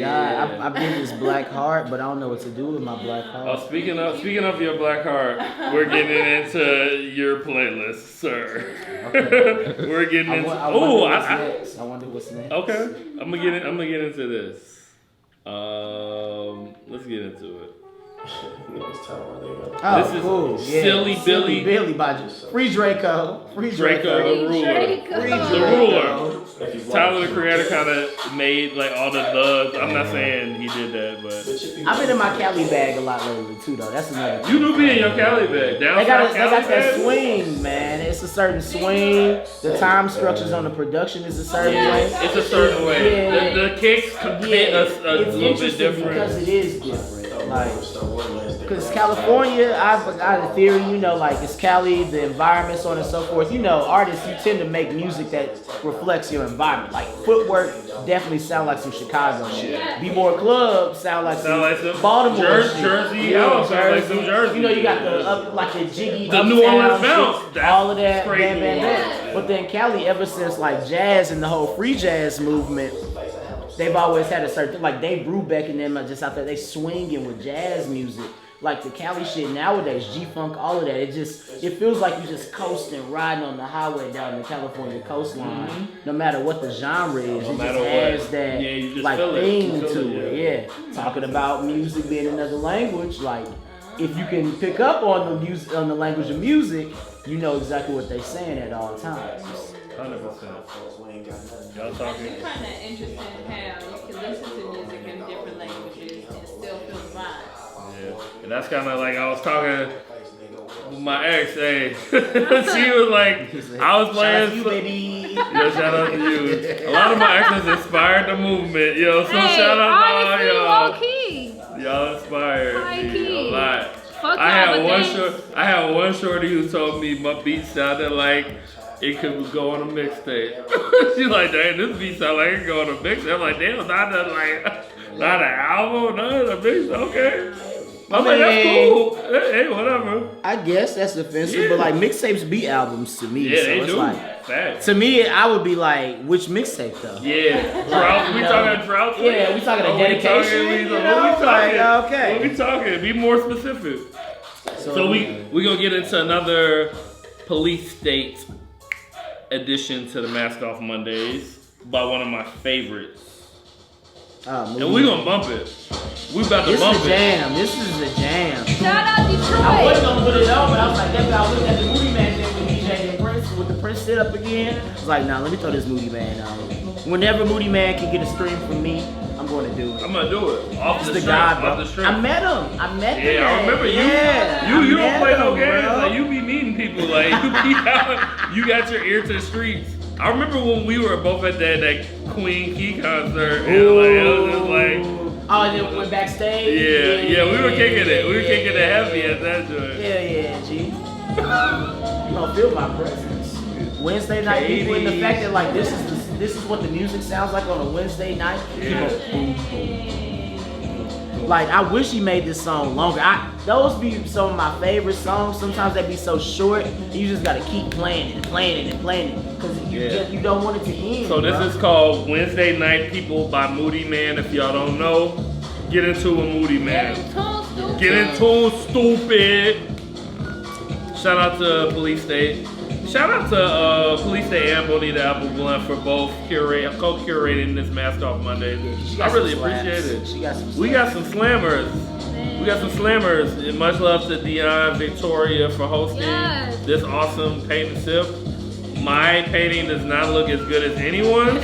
forgot. I've been this black heart, but I don't know what to do with my black Oh, heart. speaking of your black heart, we're getting into your playlist, sir. Okay. We're getting into. I wonder Oh, what's next. I wonder what's next. okay. I'm gonna get into this. Let's get into it. Oh, This is cool. Yeah. Silly Billy. Billy by Free Draco. Free Draco the ruler. The ruler. Tyler the Creator kind of made like all the I'm not saying he did that, but I've been in my Cali bag a lot lately too, though. That's another thing. you do be in your Cali bag. Down They got south Cali that bag? swing, man. It's a certain swing. The time structures on the production is a certain way. It's a certain way. Yeah. The kicks can hit a It's little bit interesting different. because it is different. Like, because California, I got a theory, you know, like it's Cali, the environment, so on and so forth. You know, artists, you tend to make music that reflects your environment. Like Footwork definitely sound like some Chicago shit. B-Boy Club sound like some Baltimore shit. Jersey, sound like some Jersey. You know, you got the like the jiggy, The New Orleans bounce. shit, all of that, crazy. bam, bam, bam. But then Cali, ever since like jazz and the whole free jazz movement, they've always had a certain, like Dave Brubeck and them are just out there, they swinging with jazz music. Like the Cali shit nowadays, G-Funk, all of that, it feels like you just coasting, riding on the highway down the California coastline. No matter what the genre is, it just has that you just like feel it. thing You feel to it, it. Talking about music being another language, like if you can pick up on the music, on the language of music, you know exactly what they're saying at all times. 100%. Y'all talking? It's kind of interesting how you can listen to music in different languages and still feel the vibes. Yeah. And that's kind of like I was talking with my ex, hey. She was like, I was playing. Shout out to you, baby. Yo, shout out to you. A lot of my exes inspired the movement, yo. So shout out to all y'all. Low key. Y'all inspired High me key. a lot. Fuck I y'all, had one shorty who told me my beat sounded like it could go on a mixtape. She's like, dang, this beat sound like it could go on a mixtape. I'm like, damn, not an album, not a mixtape. Okay. I'm like, that's cool. Hey, whatever. I guess that's offensive, but like mixtapes beat albums to me. Yeah, so they it's do. like, Facts. to me, I would be like, which mixtape though? Yeah, drought. We talking drought. Yeah, we talking a dedication. What we Like, talking? okay. What we talking? Be more specific. So we gonna get into another Police State edition to the Mask Off Mondays by one of my favorites. And we gonna bump it. We about to bump it. This is a jam. Shout out Detroit. I wasn't gonna put it on, but I was like, that's how I looked at the Moody Man thing with DJ and Prince, with the Prince sit up again. I was like, nah, let me throw this Moody Man on. Whenever Moody Man can get a stream from me, I'm going to do it. I'm gonna do it. Off the the strength. guy, bro. Off the strength. I met him. I met him. Yeah, I remember you. Yeah, You don't play no him, games. bro. Like you be meeting people. Like you be out. You got your ear to the streets. I remember when we were both at that Queen Key concert, and like it was just like. Oh, and then we went backstage? Yeah, we were kicking it. We were kicking it heavy at that joint. Yeah, G. You don't feel my presence. Wednesday night people, and the fact that like this is what the music sounds like on a Wednesday night. Like I wish he made this song longer. Those be some of my favorite songs. Sometimes they be so short, you just gotta keep playing it and playing it and playing it because you don't want it to end. So this is called Wednesday Night People by Moody Man. If y'all don't know, get into a Moody Man. Get into stupid. Shout out to Police State. Shout out to Police State and Bonita Appleblunt for both co-curating this Mask Off Monday. I really appreciate it. We got some slammers. We got some slammers. And much love to Dionne, Victoria for hosting this awesome paint and sip. My painting does not look as good as anyone,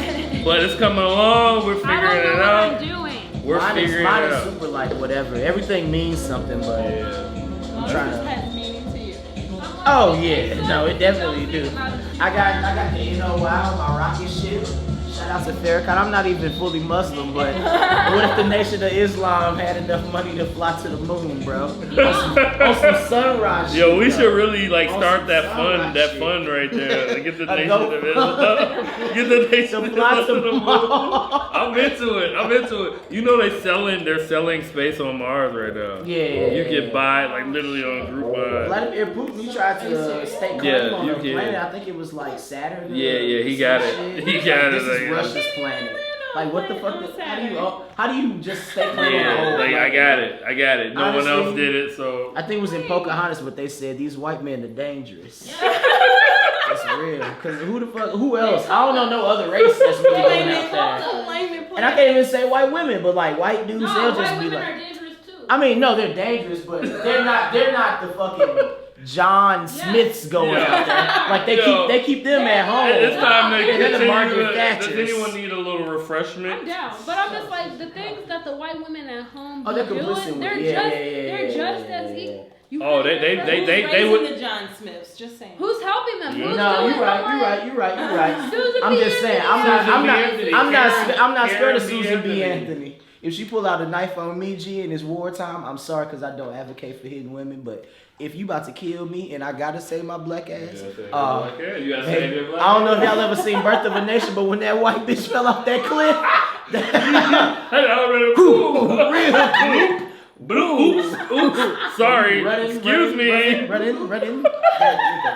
but it's coming along. We're figuring it out. I don't know what I'm doing. We're figuring it mine is out. super like whatever. Everything means something, but I'm trying to. Has meaning to you. Oh yeah, no, it definitely do. I got the NOI, my rocket shit. Shout out to Farrakhan. I'm not even fully Muslim, but what if the Nation of Islam had enough money to fly to the moon, bro? On some sunrise shit. Yo, we bro. should really like On start some that sunrise fun shit. right there. Like, get the A Nation go- of Islam. Get the Nation of fly to Islam. the moon. I'm into it. You know they're selling space on Mars right now. Yeah. You can buy like literally on Groupon. Vladimir Putin, he tried to stake Yeah, claim on you the can. planet. I think it was like Saturn. Yeah, he got it. He got it. This is Like, Russia's planet. Like what the fuck? How do you just stake claim on the yeah, whole like I planet? got it. No Honestly, one else did it, so I think it was in Pocahontas, but they said these white men are dangerous. That's real. Cause who else? I don't know no other race that's really going out there. And I can't even say white women, but like white dudes, they'll just white be women like, are dangerous too. I mean, no, they're dangerous, but they're not the fucking John Smiths going out there. Like they keep them at home. It's time to continue. Margaret Does Thatchers. anyone need a little refreshment? I'm down, but I'm just like the things that the white women at home be they're doing. complicit They're with. just just as equal. You Oh, think they would. the John Smiths. Just saying. Who's helping them? Who's No, doing you're right. Susan I'm B. just saying, Anthony. I'm not scared of Karen B. Susan B. Anthony. Anthony. If she pull out a knife on me, G, and it's wartime, I'm sorry because I don't advocate for hitting women. But if you about to kill me and I gotta save my black ass, You gotta save your black I don't know if y'all ever seen Birth of a Nation, but when that white bitch fell off that cliff, Oops. Sorry. Excuse me. Run in. Get the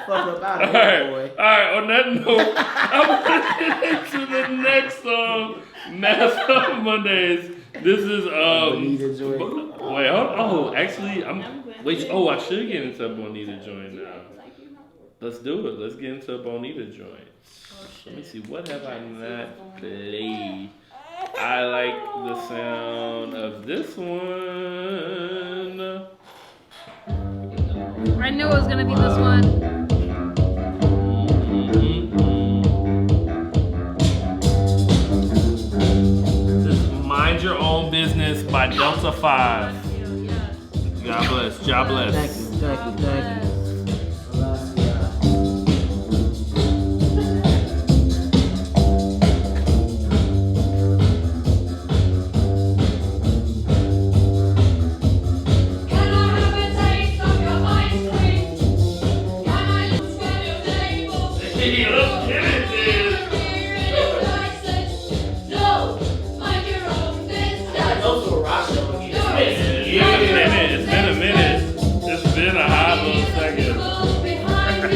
fuck up out of here, boy. Alright, on that note, I'm gonna get into the next song, Mask Off Mondays. This is Bonita joint. wait, oh, actually I should get into a Bonita joint now. Let's do it. Let's get into a Bonita joint. Let me see, what have I not played? I like the sound of this one. I knew it was gonna be this one. This is Mind Your Own Business by Delta 5. God bless. God bless. Thank you. It's been a minute. It's been a hot little second.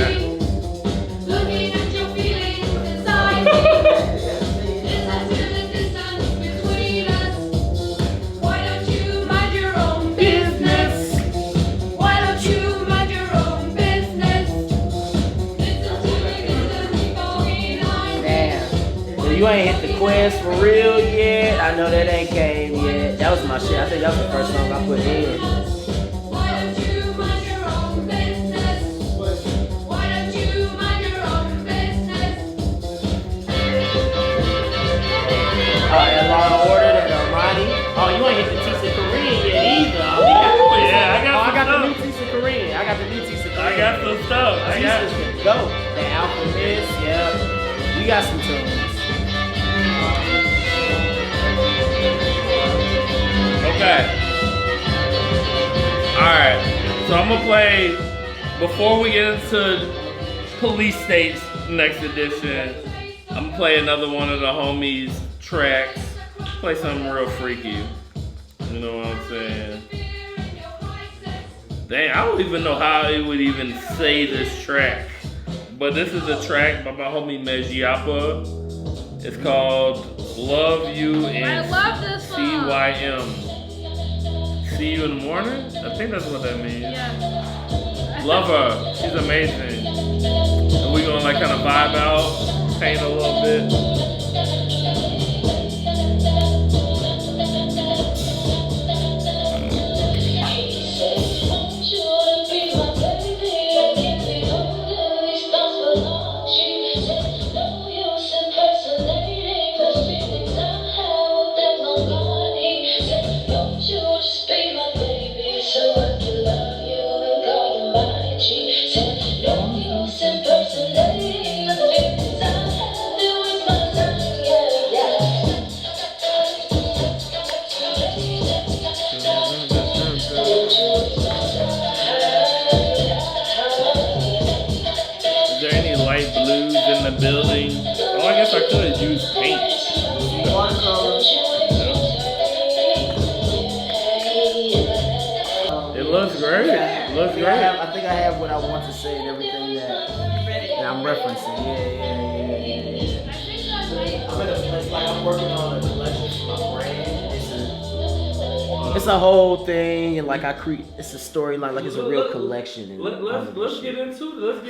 You ain't hit the quest for real yet. I know that ain't came yet. That was my shit. I think that was the first song I put in. And Law and Order, that Armani. Oh, you ain't hit the Tisa Korean yet either. I got the new Tisa Korean. I got some stuff. Go. The Alchemist, yeah. We got some tunes. Okay. Alright. So I'm gonna play, before we get into Police State's next edition, I'm gonna play another one of the homies' tracks. Play something real freaky. You know what I'm saying? Dang, I don't even know how it would even say this track. But this is a track by my homie Mejiapa. It's called Love You in I love this song. CYM. See you in the morning? I think that's what that means. Yeah. Love her. She's amazing. And we're gonna like kind of vibe out, paint a little bit. Building. Oh, I guess I could use paint. It looks great. It looks great. I think I have what I want to say and everything that I'm referencing. Yeah. I'm in a place like I'm working on a collection for my brand. It's a whole thing, and like it's a storyline, like it's a real collection. And let's get into this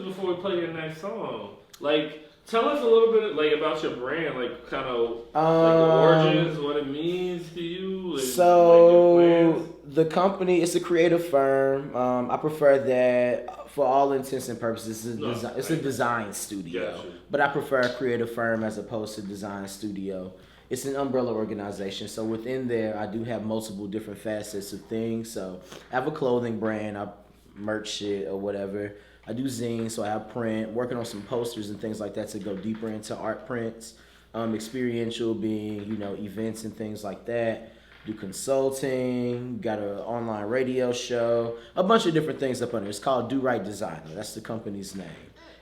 before we play your next song. Like, tell us a little bit like about your brand, like kind of like the origins, what it means to you. And, so like, The company, it's a creative firm. I prefer that for all intents and purposes. It's a design studio, Gotcha. but I prefer a creative firm as opposed to design studio. It's an umbrella organization, so within there, I do have multiple different facets of things. So I have a clothing brand, I merch shit or whatever. I do zines, so I have print, working on some posters and things like that to go deeper into art prints. Experiential being, events and things like that. Do consulting, got an online radio show, a bunch of different things up under. It's called Do Right Designer. That's the company's name.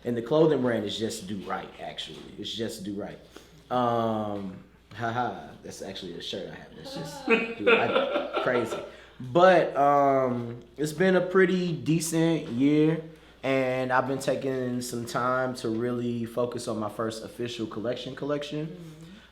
And the clothing brand is just Do Right, actually. It's just Do Right. That's actually a shirt I have. It's just Do Right. Crazy. But it's been a pretty decent year. And I've been taking some time to really focus on my first official collection.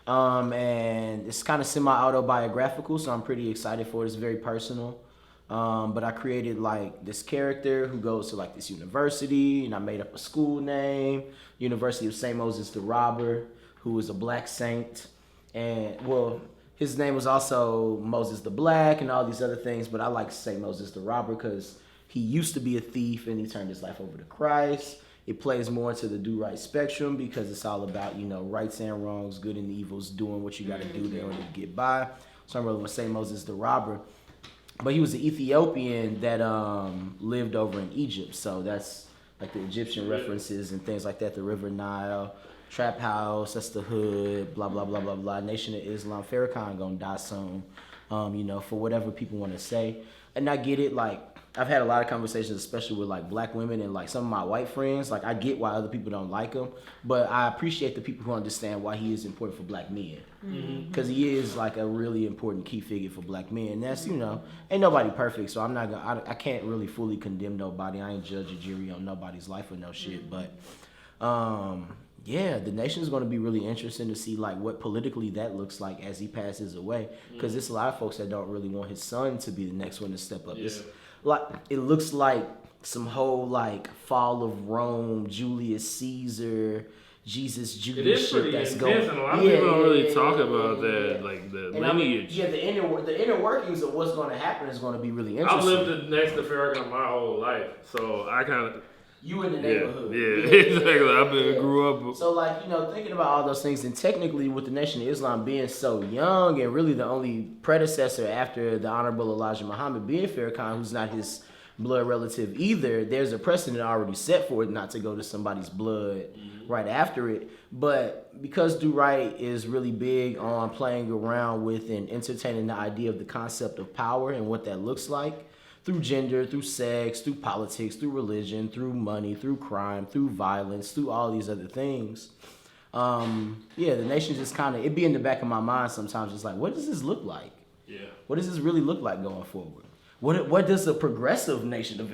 And it's kind of semi-autobiographical, so I'm pretty excited for it. It's very personal. But I created like this character who goes to like this university, and I made up a school name, University of St. Moses the Robber, who is a black saint. And well, his name was also Moses the Black and all these other things, but I like to say Moses the Robber because he used to be a thief and he turned his life over to Christ. It plays more into the do right spectrum because it's all about, rights and wrongs, good and evils, doing what you got to do in order to get by. So I'm really going to say Moses the Robber. But he was an Ethiopian that lived over in Egypt. So that's like the Egyptian references and things like that. The River Nile, Trap House, that's the hood, blah, blah, blah, blah, blah. Nation of Islam. Farrakhan going to die soon, for whatever people want to say. And I get it, like, I've had a lot of conversations, especially with like black women and like some of my white friends. Like I get why other people don't like him, but I appreciate the people who understand why he is important for black men. Because he is like a really important key figure for black men. And that's, ain't nobody perfect, so I'm not gonna, I can't really fully condemn nobody. I ain't judge a jury on nobody's life or no shit. But the nation's gonna be really interesting to see like what politically that looks like as he passes away. Because there's a lot of folks that don't really want his son to be the next one to step up. Yeah. Like it looks like some whole like fall of Rome, Julius Caesar, Jesus Judas shit that's going. And a lot of people don't really talk about that, like the lineage. The inner workings of what's going to happen is going to be really interesting. I've lived next to Farrakhan my whole life, so I kind of. You in the neighborhood. Yeah, exactly. I grew up. So like, thinking about all those things, and technically with the Nation of Islam being so young and really the only predecessor after the Honorable Elijah Muhammad being Farrakhan, who's not his blood relative either, there's a precedent already set for it not to go to somebody's blood right after it. But because Do Right is really big on playing around with and entertaining the idea of the concept of power and what that looks like, through gender, through sex, through politics, through religion, through money, through crime, through violence, through all these other things. The nation just kind of, it be in the back of my mind sometimes. It's like, what does this look like? Yeah. What does this really look like going forward? What does a progressive nation of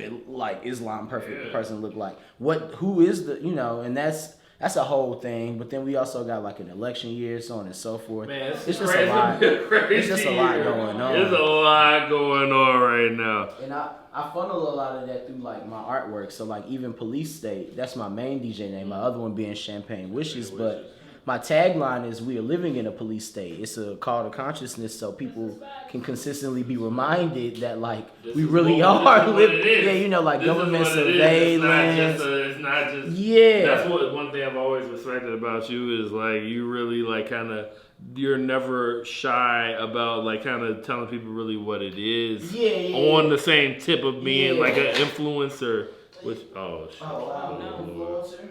Islam person look like? Who is the, and that's a whole thing. But then we also got like an election year, so on and so forth. Man, it's just a lot. It's just a lot going on. There's a lot going on right now. And I funnel a lot of that through like my artwork. So like even Police State, that's my main DJ name. My other one being Champagne Wishes. But my tagline is "We are living in a police state." It's a call to consciousness, so people can consistently be reminded that like we really are living. Yeah, like government surveillance. It's not just. Yeah. That's one thing I've always respected about you is like you really like kind of. You're never shy about like kind of telling people really what it is. On the same tip of being like an influencer. Which influencer.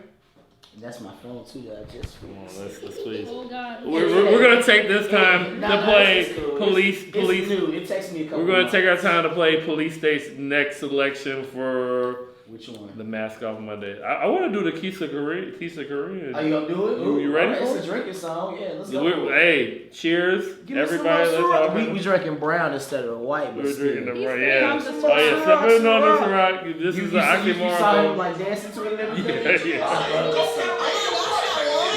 That's my phone too that I just let's please. Oh God. We're gonna take this time to play police. It takes me a couple. We're gonna take our time to play Police State's next selection for which one? The Mask Off Monday. I want to do the Keisha Korean. Are you gonna do it? You ready? It's a drinking song. Yeah, let's go. Hey, cheers, everybody. Let's all. We drinking brown instead of white. We're drinking the brown. Yeah. Sipping on this rock. This is the oxymoron. You saw him like dancing to it and everything. Yeah.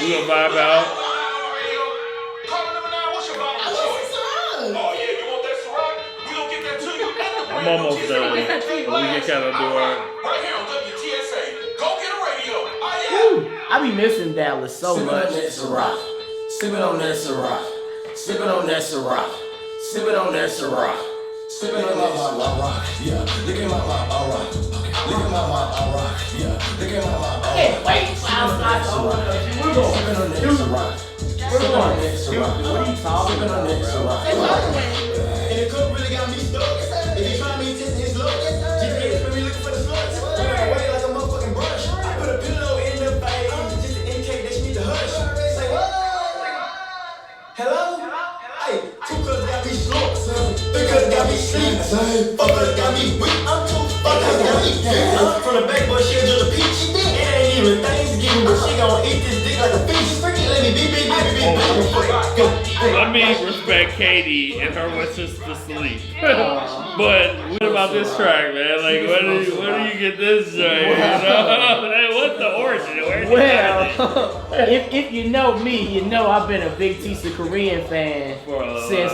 We gonna vibe out. I'm almost done. We can kind of do our. I be missing Dallas so much. Sipping on that Ciroc. Sipping on that Ciroc. Sipping on that Ciroc. Sipping on my rock, yeah. Look at my rock. Look at my rock, yeah. Look at my rock. Hey, wait, outside. We're going. Sipping on that rock. We're going. What are you talking Sipping on about, that bro? rock. And the cook really got me stuck. If he try me testing his luck, GPS been me looking for the slugs. Wait like a motherfucking brush. I put a pillow in the face just to indicate that she need to hush. Say what? Hello? Hey, 2 cups got me slow. 3 cups got me sleep. 4 cups got me weak. 5 cups got me deep. From the back, boy, she'll do the peach. It ain't even Thanksgiving, but she gon' eat this dick like a feast. Let me be. Let me respect Katie and her wishes to sleep. But what about this track, man? Like, where do you get this joint? You know? Like, what's the origin? Where did you Well, if you know me, you know I've been a big Tisa Korean fan since.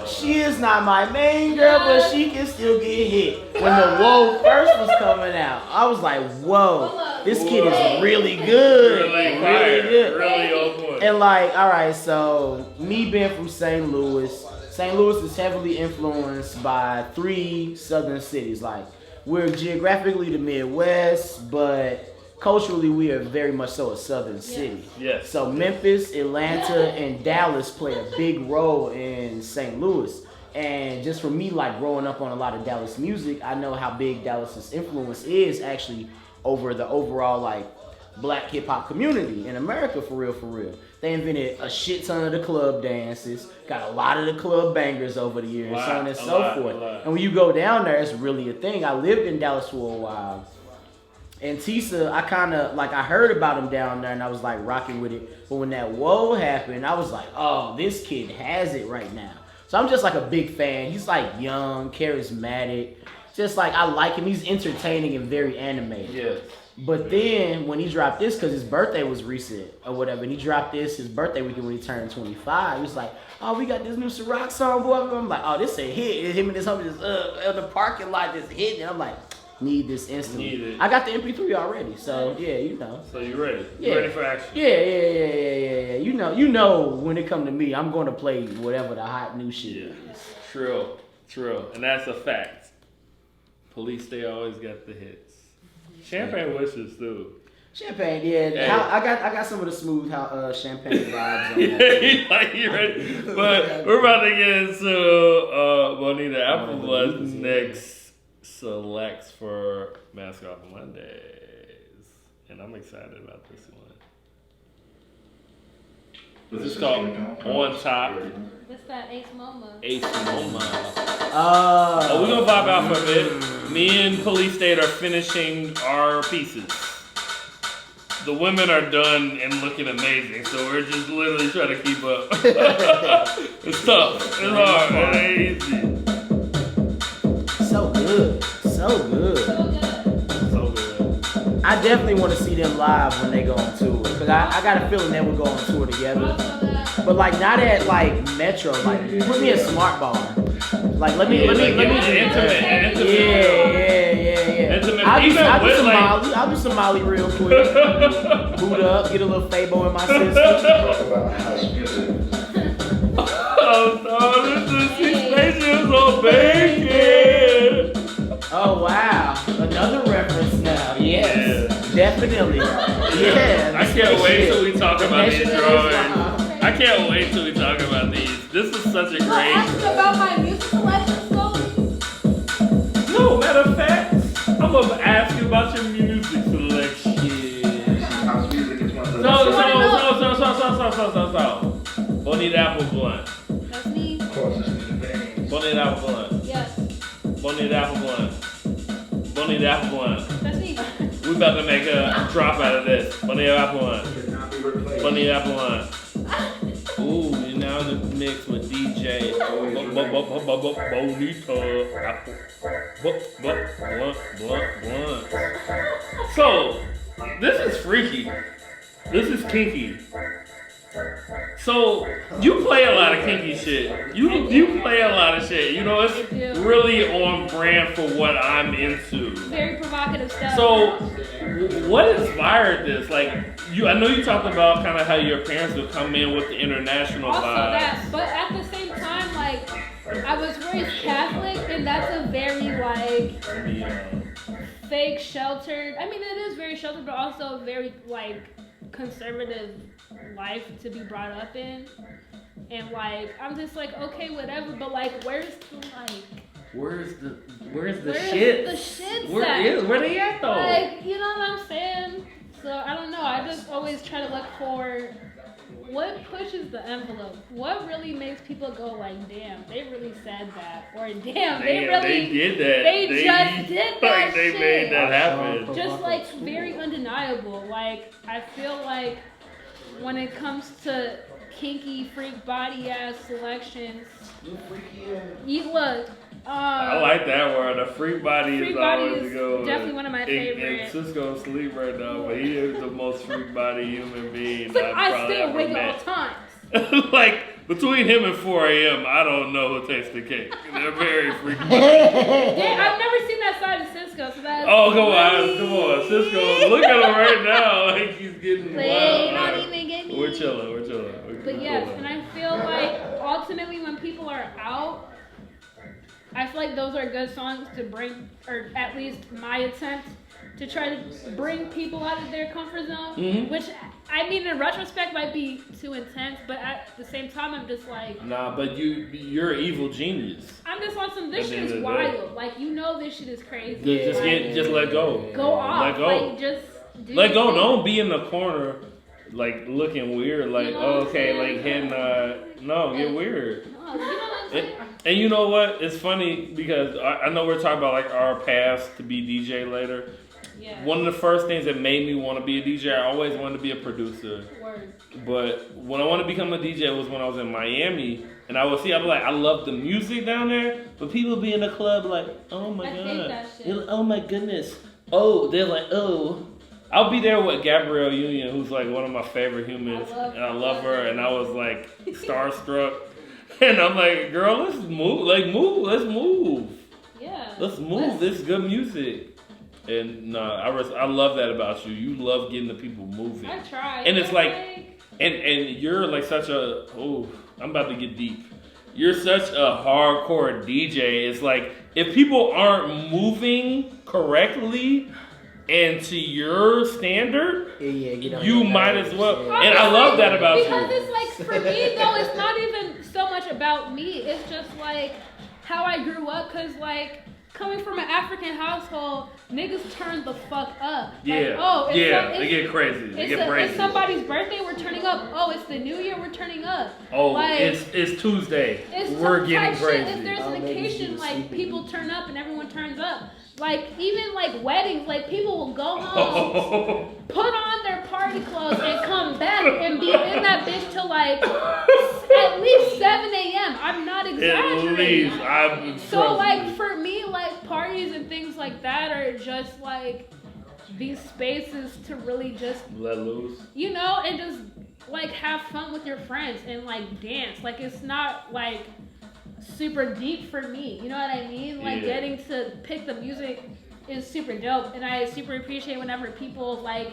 She is not my main girl, but she can still get hit. When the Whoa first was coming out, I was like, whoa, this kid is really good. Really good. Really on point. And like, all right, so me being from St. Louis is heavily influenced by 3 southern cities. Like, we're geographically the Midwest, but culturally, we are very much so a southern city. Yes. So Memphis, Atlanta, and Dallas play a big role in St. Louis. And just for me, like growing up on a lot of Dallas music, I know how big Dallas's influence is actually over the overall like black hip hop community in America, for real. They invented a shit ton of the club dances, got a lot of the club bangers over the years, so on and so forth. And when you go down there, it's really a thing. I lived in Dallas for a while. And Tisa, I heard about him down there and I was like rocking with it. But when that Whoa happened, I was like, oh, this kid has it right now. So I'm just like a big fan. He's like young, charismatic. Just like, I like him. He's entertaining and very animated. Yeah. But then when he dropped this, because his birthday was recent or whatever, and he dropped this his birthday weekend when he turned 25, he was like, oh, we got this new Ciroc song, boy. I'm like, oh, this a hit. Him and his homie just in the parking lot just hitting. And I'm like, need this instantly. I got the MP3 already, so yeah, you know. So you ready? You ready for action? Yeah. You know when it come to me, I'm gonna play whatever the hot new shit is. True. And that's a fact. Police, they always got the hits. Champagne wishes too. Champagne, yeah. Hey. I got some of the smooth champagne vibes on that. Like you ready? But we're about to get into Bonita Appleblunt's next selects for Mask Off Mondays, and I'm excited about this one. This is called On Top. What's that? Ace Moma. We're gonna vibe out for a bit. Me and Police State are finishing our pieces. The women are done and looking amazing, so we're just literally trying to keep up. It's tough. It's hard. It ain't easy. So good. I definitely want to see them live when they go on tour, because I got a feeling they will go on tour together. But like not at like Metro, like put me at Smart Bar. Like let me intimate. Yeah. I'll do some Molly real quick. Boot up, get a little Fabo in my system. Oh no, this is Spaceships on Bacon. Oh wow, another reference now. Yes, definitely. Yeah. I can't wait till we talk about these drawings. I can't wait till we talk about these. This is such a great. Ask about my music selection, SKOLi. No, matter of fact, I'm gonna ask you about your music selection. So. Bonita Appleblunt. That's me. Bonita Appleblunt. Yes. Bonita Appleblunt. Bonita Appleblunt. That's me. We about to make a drop out of this. Bonita Appleblunt. Bonita Appleblunt. Ooh, you're now in the mix with DJ Blunt. So, this is freaky. This is kinky. So, you play a lot of kinky shit. You play a lot of shit. You know, it's really on brand for what I'm into. Very provocative stuff. So, what inspired this? Like, I know you talked about how your parents would come in with the international also vibe. that, but at the same time, like, I was raised Catholic, and that's a very like fake sheltered. I mean, it is very sheltered, but also very like conservative life to be brought up in. And like, I'm just like, okay, whatever. But like, where's the like? Where's the shit? The shit Where they at though? Like, you know what I'm saying? So I don't know. I just always try to look for what pushes the envelope. What really makes people go like, damn, they really said that, or damn, they did that. They just did that. Like they shit. made that happen. Just like very undeniable. Like I feel like when it comes to kinky freak body ass selections, you look. I like that word. A freak body is always good. Definitely one of my favorites. And Cisco's asleep right now, but he is the most freak body human being Like, I've I probably stay ever awake met. all times. Like between him and 4 a.m., I don't know who takes the cake. They're very freaky. Yeah, I've never seen that side of Cisco, so that's Oh, come on, Cisco! Look at him right now, like he's getting They wild. don't even get me. We're chilling. But yes, and I feel like ultimately when people are out, I feel like those are good songs to bring, or at least my attempt to try to bring people out of their comfort zone. Mm-hmm. Which, I mean, in retrospect might be too intense, but at the same time, I'm just like, Nah, but you're an evil genius. I'm just on some, this At the shit end is of the wild. Like, you know this shit is crazy. Just let go. Go off. Let go. Like, just do Let go. your thing. Don't be in the corner, like looking weird. Like, You know what I'm okay, saying? like hitting. No, get weird. No, you know what I'm saying? And you know what? It's funny because I know we're talking about like our paths to be DJ later. Yeah. One of the first things that made me want to be a DJ, I always wanted to be a producer. Word. But when I wanted to become a DJ was when I was in Miami. And I would see, I'd be like, I love the music down there. But people be in the club like, oh my I God. hate that shit. They're like, oh my goodness. Oh, they're like, oh. I'll be there with Gabrielle Union, who's like one of my favorite humans. And I love her. And I was like starstruck. And I'm like, girl, let's move. Like, let's move. Yeah. Let's move. This is good music. And I love that about you. You love getting the people moving. I try. And it's like, and you're like such a, I'm about to get deep. You're such a hardcore DJ. It's like, if people aren't moving correctly and to your standard, you might as well. And I love that about you. Because it's like, for me though, it's not even so much about me. It's just like how I grew up. Cause like, coming from an African household, niggas turn the fuck up. Yeah. Like, They get crazy. They get crazy. It's somebody's birthday, we're turning up. Oh, it's the new year, we're turning up. Oh, like, it's Tuesday. We're getting crazy. Shit. If there's an occasion, like, people turn up and everyone turns up. Like, even like weddings, like, people will go home, put on their party clothes, and come back and be in that bitch till like at least 7 a.m. I'm not exaggerating. At least. So like, for me, like, parties and things like that are just like these spaces to really just let loose, you know, and just like have fun with your friends and like dance. Like, it's not like super deep for me, you know what I mean? Like, getting to pick the music is super dope, and I super appreciate whenever people like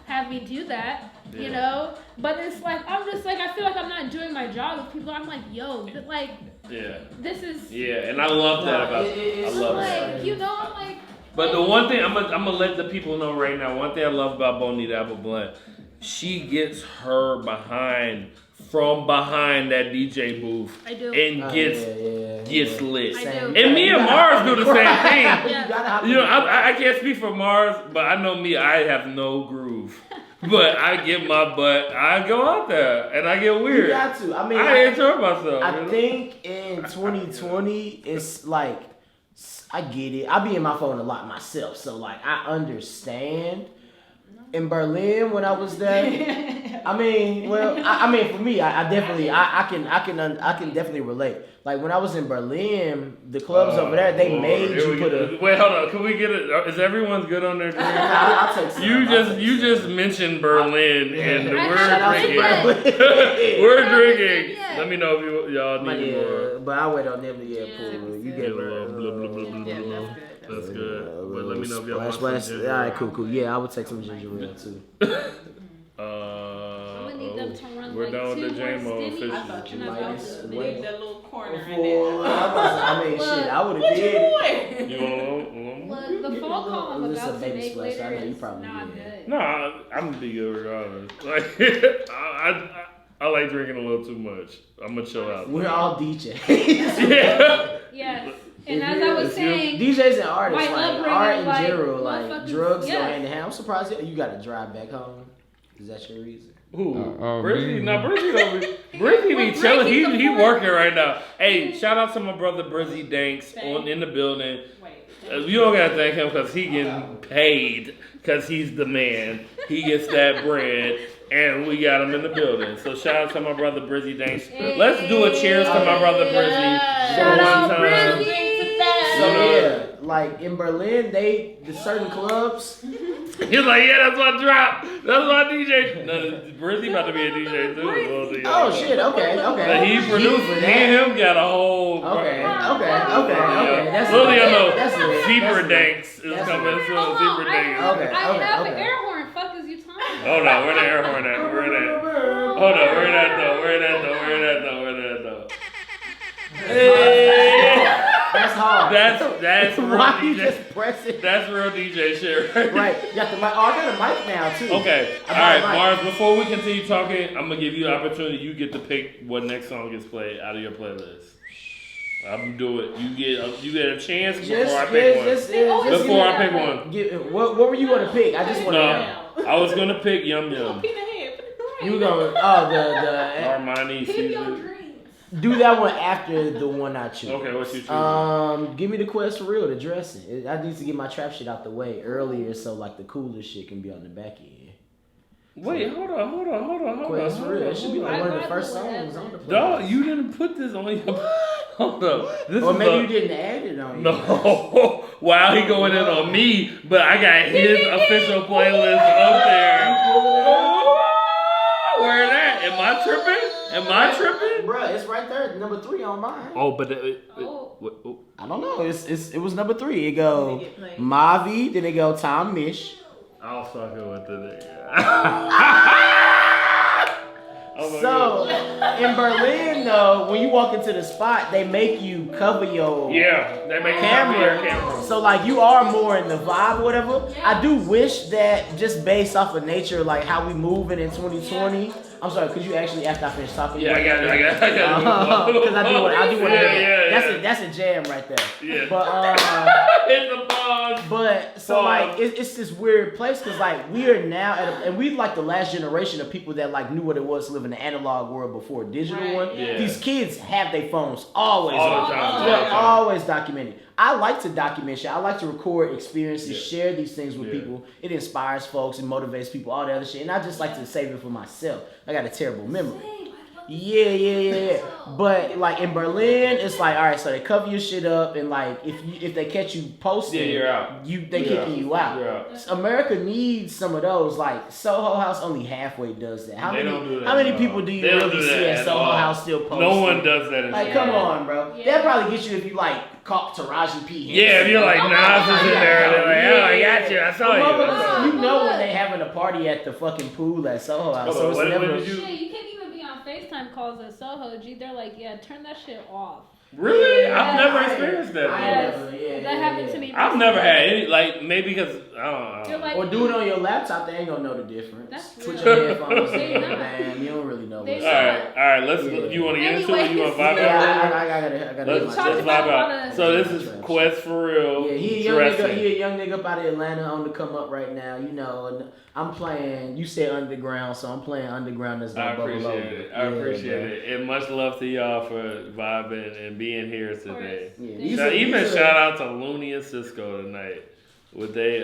have me do that, you know? But it's like, I'm just like, I feel like I'm not doing my job with people. I'm like, yo, like, this is... Yeah, and I love that about you. I love that. Like, you know, I'm like... But the one thing, I'm gonna let the people know right now, one thing I love about Bonita Appleblunt, she gets her from behind that DJ booth. I do. And gets lit. I do. And me and Mars do the same thing. Yeah. You know, I can't speak for Mars, but I know me, I have no groove. But I get my butt, I go out there, and I get weird. You got to. I mean, I enjoy myself. I think in 2020, it's like, I get it. I be in my phone a lot myself, so like, I understand. In Berlin, when I was there, I mean, well, I mean, for me, I definitely, I can definitely relate. Like, when I was in Berlin, the clubs over there, they made you put a. Wait, hold on. Can we get it? Is everyone's good on their drink? I'll take some. You just mentioned Berlin, and we're drinking. drinking. We're drinking. Let me know if y'all need more. But I wait on them to get pulled. You get That's good. But let me know if y'all want some ginger. All right, cool. Yeah, I would take some ginger ale too. I'm gonna need them to run We're like done with the 2 more J-Mo skinny. officially. I thought you and I'm might about to leave that little corner in there. Well, I mean, shit, I would have What you did. doing? You want Look, the phone call I'm It's a about to baby make Oh, splash, so I later know you is probably not did. good. No, I'm gonna be good regardless. Like, I like drinking a little too much. I'm gonna chill out. We're all DJs. Yeah. Yes. And as I was saying, DJs and artists, my like upbringing, art in like, general, like motherfuckers- drugs go yeah. hand in hand. I'm surprised you got to drive back home. Is that your reason? Who? me. Brizzy don't be. Brizzy We're be chilling. breaking the He point. working right now. Hey, shout out to my brother Brizzy Danks in the building. Wait. You don't gotta thank him because he getting paid because he's the man. He gets that bread. And we got him in the building. So shout out to my brother Brizzy Danks. Let's do a cheers to my brother Brizzy. Shout out time. Brizzy. So yeah, like in Berlin, the certain clubs. He's like, yeah, that's my drop. That's my DJ. No, Brizzy about to be a DJ too. Oh shit! Okay. But he produced it. Me and him got a whole. Okay. That's Little lit. y'all know, That's lit. Zebra That's lit. Danks is That's coming lit. soon. Hold on, Zebra Danks. Okay. I have an okay. air horn. Fuck is you talking about? Hold on, where the air horn at? Where that? Hold on, where that though? Hey! That's hard. That's real Why you DJ. just press it? That's real DJ shit, right? Right. You got the mic. Oh, I got a mic now too. Okay. I All right, got a mic. Mars. Before we continue talking, I'm gonna give you an opportunity. You get to pick what next song gets played out of your playlist. I'm do it. You get a chance before I pick one. Before I pick one. What were you gonna pick? I just want to know. No, I was gonna pick Yum Yum. Peanut head. Put it right. You gonna the Armani Keep your season. dreams. do that one after the one I choose. Okay, what's your choosing? Give me the Quest for Real, the dressing. I need to get my trap shit out the way earlier so like the cooler shit can be on the back end. Wait, hold on. Quest for Real. It should be like one of the first songs on the playlist. Dog, you didn't put this on your. Hold up. This Or is maybe you didn't add it on. No. Wow, he going in on me, but I got his official playlist up there. Where that? Am I tripping? Bruh, it's right there, number 3 on mine. Oh, but I don't know. It was number 3. It go Mavi, then it go Tom Mish. I was fucking with the nigga. So in Berlin though, when you walk into the spot, they make you cover your they make camera. So like you are more in the vibe, or whatever. I do wish that just based off of nature, like how we moving in 2020. I'm sorry, could you actually after I finish talking? Yeah, I got it. Because I do want to hear that. Yeah. That's a jam right there. Yeah. But hit the pause. But so like it's this weird place because like we are now and we like the last generation of people that like knew what it was to live in the analog world before digital one. Yeah. These kids have their phones always All on. the time. They're always documenting. I like to document shit. I like to record experiences, share these things with people. It inspires folks and motivates people, all the other shit. And I just like to save it for myself. I got a terrible memory. Yeah. But like in Berlin, it's like, all right, so they cover your shit up, and like if they catch you posting, you're out. They kicking you out. You're out. America needs some of those. Like Soho House only halfway does that. How many people do you They don't really do see that at at Soho all. House still posting? No one does that. Like, come on, bro. Yeah. They'll probably get you if you like caught Taraji P. Henson. Yeah, if you're like Nas is in there, they're like, oh, I got you. I saw you. You know when they having a party at the fucking pool at Soho House. So it's What never. did you? Shit, you can't even be on FaceTime calls at Soho. G, they're like, yeah, turn that shit off. Really? I've never experienced that. That happened to me. I've never had any, like, maybe because, I don't know. Like, Or do it on your laptop, they ain't gonna know the difference. That's Switch real. your headphones They in, not. man. You don't really know. They what's not. up. All right, let's, Yeah. you want to get into it? You want to vibe Yeah, out? I gotta Let's talked vibe about a lot out. of- So this is Quest for Real. Yeah, he Dressing. a young nigga up out of Atlanta on the come up right now, you know, and I'm playing, you said underground, so I'm playing underground that's I gonna bubble over. appreciate it. I appreciate it. And much love to y'all for vibing and being here today. Yeah, Even shout out to Looney and Cisco tonight. With they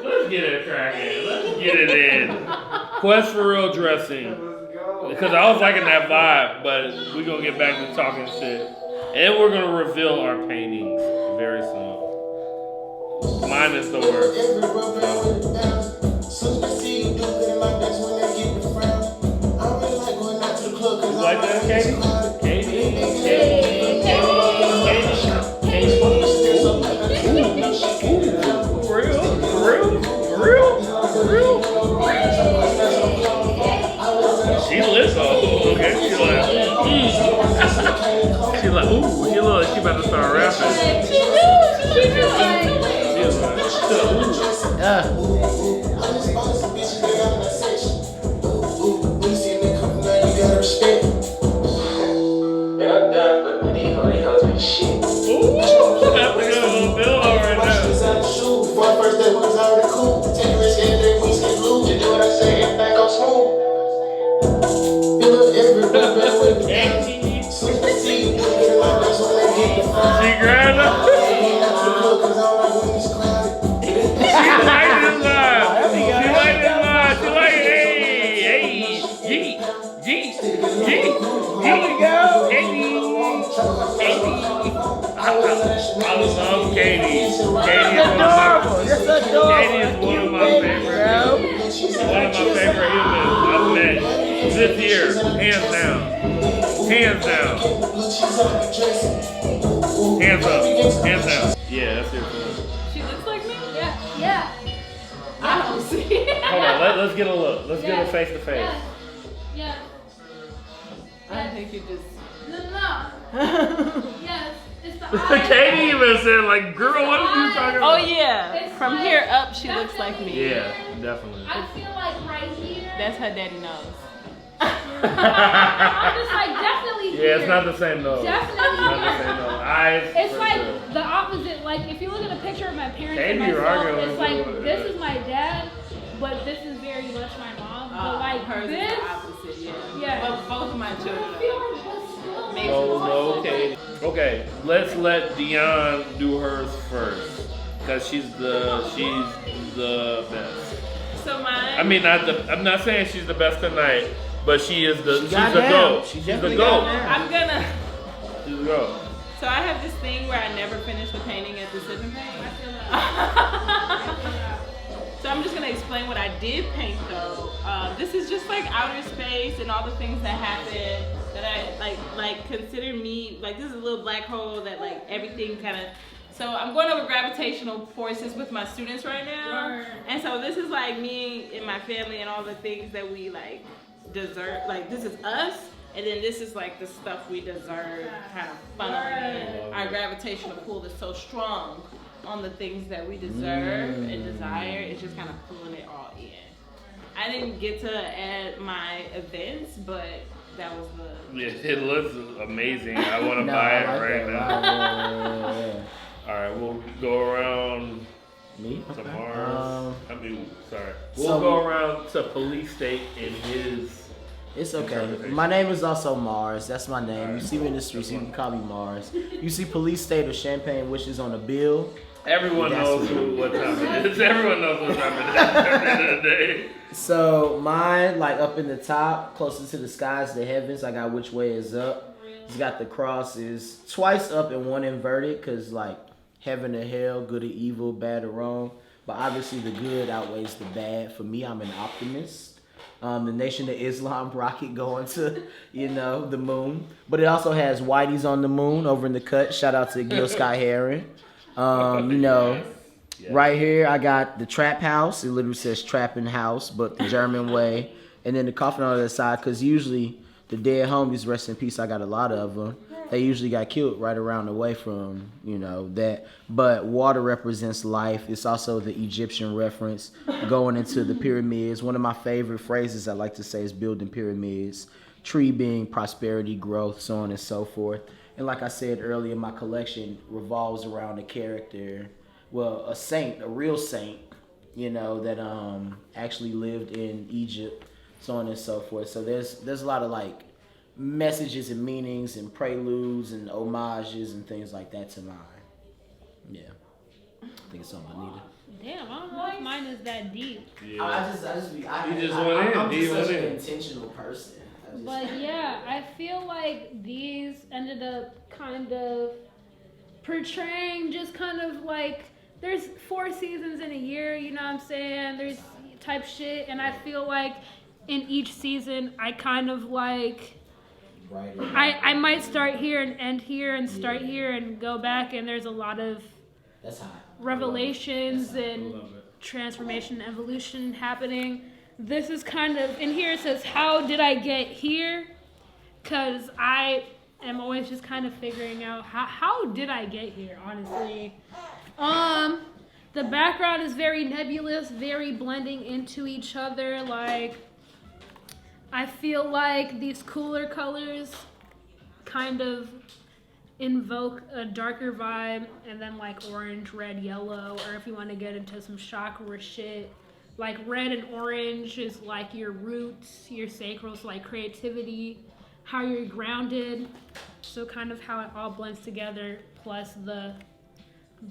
let's get it cracking. Let's get it in. Quest for Real dressing. Because I was liking that vibe, but we're gonna get back to talking shit. And we're gonna reveal our paintings very soon. Mine is the worst. You like that, Katie? For real? just bought some bitches that got in that section. When you see a nigga come from there, you gotta respect. And I'm down for these hoes be shit. Ooh, that's a good little build right now. Before the first day, we was already cool. Take a risk every day, we stay blue. Just do what I say, everything goes smooth. Fill up every rubber band with me. Switch the seat, put it in my wrist when they get the fire. She grabbed her. She liked his line. She liked his line. She liked it. Hey, hey, G. Here we go. I love Katie. Katie is adorable. That's adorable. Katie is one of my favorite humans I've met this year. Hands down. Hands down. Hands up. Hands down. Yeah, that's it. She looks like me? Yeah. I don't see it. Hold on, let's get a look. Let's get a face to face. Yeah. I think you just. No. Yes. It's the eyes. Katie even said, like, girl, what are you talking Oh about? yeah. It's From like- here up, she looks like me. Yeah, definitely. I feel like right here. That's her daddy nose. I'm just like definitely here. Yeah, it's not the same nose. Definitely It's not the here. same nose. Eyes. It's for like sure. the opposite. Like if you look at a picture of my parents Katie, and you're myself, arguing it's with like her. this is my dad, but this is very much my mom. But like hers this, is the opposite, yeah. Yeah. But both of my children. I feel like this still Makes Oh, no, Katie. Okay, let's let Dionne do hers first, cause she's the best. So mine. I mean, I'm not saying she's the best tonight, but she is the. She's the goddamn. GOAT. She She's the definitely GOAT. goddamn. I'm gonna. She's the GOAT. So I have this thing where I never finish the painting at the sip and paint. So I'm just gonna explain what I did paint though. This is just like outer space and all the things that happen that I like consider me like this is a little black hole that like everything kind of. So I'm going over gravitational forces with my students right now, and so this is like me and my family and all the things that we like deserve. Like this is us. And then this is like the stuff we deserve kind of funneling in. Our gravitational pull is so strong on the things that we deserve and desire. It's just kind of pulling it all in. I didn't get to add my events, but that was the... Yeah, it looks amazing. I want to No, buy I it like right that. now. Yeah. All right, we'll go around Me? to Okay. Mars. We'll so- go around to Police State and his. It's okay. My name is also Mars. That's my name. You see me in the streets, you can call me Mars. You see Police State or Champagne Wishes on the bill. Everyone That's knows what time it is. Everyone knows what time it is at the end of the day. So mine, like up in the top, closer to the skies, the heavens, I got Which Way Is Up. It's got the crosses, twice up and one inverted, because like heaven or hell, good or evil, bad or wrong. But obviously the good outweighs the bad. For me, I'm an optimist. The Nation of Islam rocket going to, the moon. But it also has Whitey's on the moon over in the cut. Shout out to Gil Sky Heron. Right here I got the Trap House. It literally says Trapping House, but the German way. And then the coffin on the other side, because usually the dead homies, rest in peace, I got a lot of them. They usually got killed right around the way from, that. But water represents life. It's also the Egyptian reference going into the pyramids. One of my favorite phrases I like to say is building pyramids. Tree being prosperity, growth, so on and so forth. And like I said earlier, my collection revolves around a character, well, a saint, a real saint, that actually lived in Egypt, so on and so forth. So there's a lot of like messages and meanings and preludes and homages and things like that to mine. Yeah, I think it's on Bonita. Damn, I don't know if mine is that deep. Yeah. I'm Went such in. an intentional person. But yeah, I feel like these ended up kind of portraying just kind of like there's 4 seasons in a year, you know what I'm saying? There's type shit, and I feel like in each season I kind of like I might start here and end here and start here and go back, and there's a lot of That's hot. revelations and transformation and evolution happening. This is kind of, in here it says, how did I get here? Because I am always just kind of figuring out how did I get here, honestly. The background is very nebulous, very blending into each other. Like, I feel like these cooler colors kind of invoke a darker vibe, and then like orange, red, yellow, or if you want to get into some chakra shit, like red and orange is like your roots, your sacral, so like creativity, how you're grounded, so kind of how it all blends together, plus the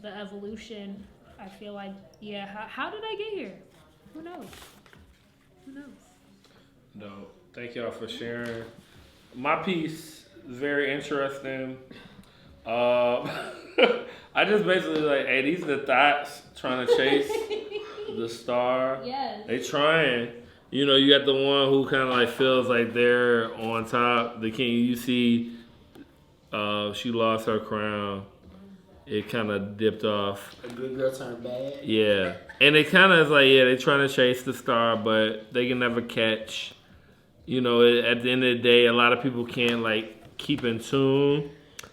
evolution. I feel like, yeah, how did I get here? Who knows? No, thank y'all for sharing. My piece is very interesting. I just basically like, hey, these are the thoughts trying to chase the star. Yes. They trying. You know, you got the one who kind of like feels like they're on top. The king, you see, she lost her crown. It kind of dipped off. A good girl turned bad. Yeah. And it kind of is like, yeah, they're trying to chase the star, but they can never catch. You know, at the end of the day, a lot of people can't like keep in tune.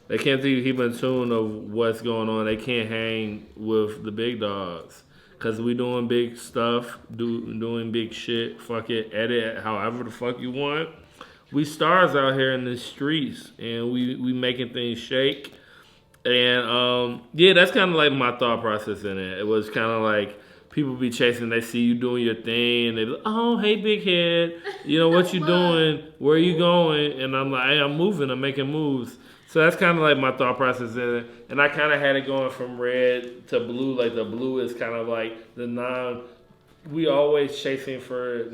They can't keep in tune of what's going on. They can't hang with the big dogs. Because we doing big stuff, doing big shit. Fuck it, edit however the fuck you want. We stars out here in the streets, and we making things shake. And yeah, that's kind of like my thought process in it. It was kind of like people be chasing, they see you doing your thing, and they be like, oh, hey, big head. You know, what you doing? Where you going? And I'm like, hey, I'm moving. I'm making moves. So that's kind of like my thought process in it. And I kind of had it going from red to blue. Like the blue is kind of like the we always chasing for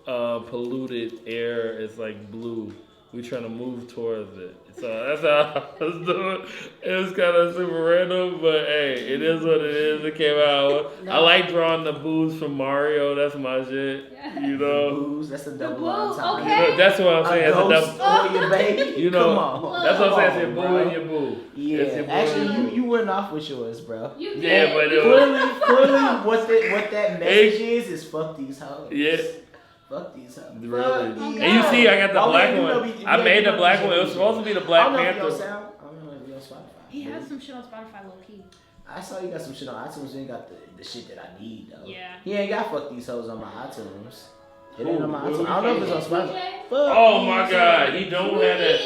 polluted air. It's like blue. We trying to move towards it. So that's how I was doing. It was kind of super random, but hey, it is what it is. It came out. I like drawing the boos from Mario. That's my shit. You know? Boos, that's a double entendre. Okay. That's what I'm saying. It's a double. Your baby. You know, come on. that's what I'm saying. It's your Come boo on, and your boo. Yeah, It's your boo actually, and your boo. you went off with yours, bro. You did. Yeah, but it was, Clearly, what that message is fuck these hoes. yeah. Fuck these hoes. Really. Fuck these And you see, I got the hoes. black Oh, one. yeah, I made the black one. It was supposed to be the Black I don't know if Panther. your sound. I don't know if you're on Spotify. He has some shit on Spotify, low key. I saw you got some shit on iTunes. You ain't got the shit that I need though. Yeah. He ain't got fuck these hoes on my iTunes. It ain't on my Who? iTunes. I don't know if it's on Spotify. DJ? Fuck Oh my these God, hoes. he don't have that.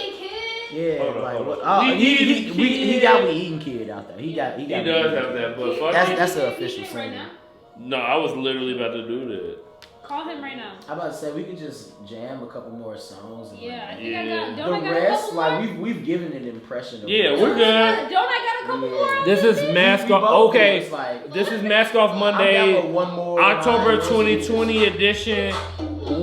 Yeah, Hold on, like hold what? on. Oh, We he eating got kid. we eating kid out there. He got He does have that, but fuck it. That's the official right single. now? No, I was literally about to do that. Call him right now. I'm about to say we could just jam a couple more songs. And Yeah, I think Yeah. I got. The Don't I got a rest, couple like more? we've given an impression of. Yeah, what- we're good. Don't I got a couple more? Yeah. This is Mask We Off. both Okay, was like, this is Mask Off I'm down Monday, with one more. October line. 2020 edition.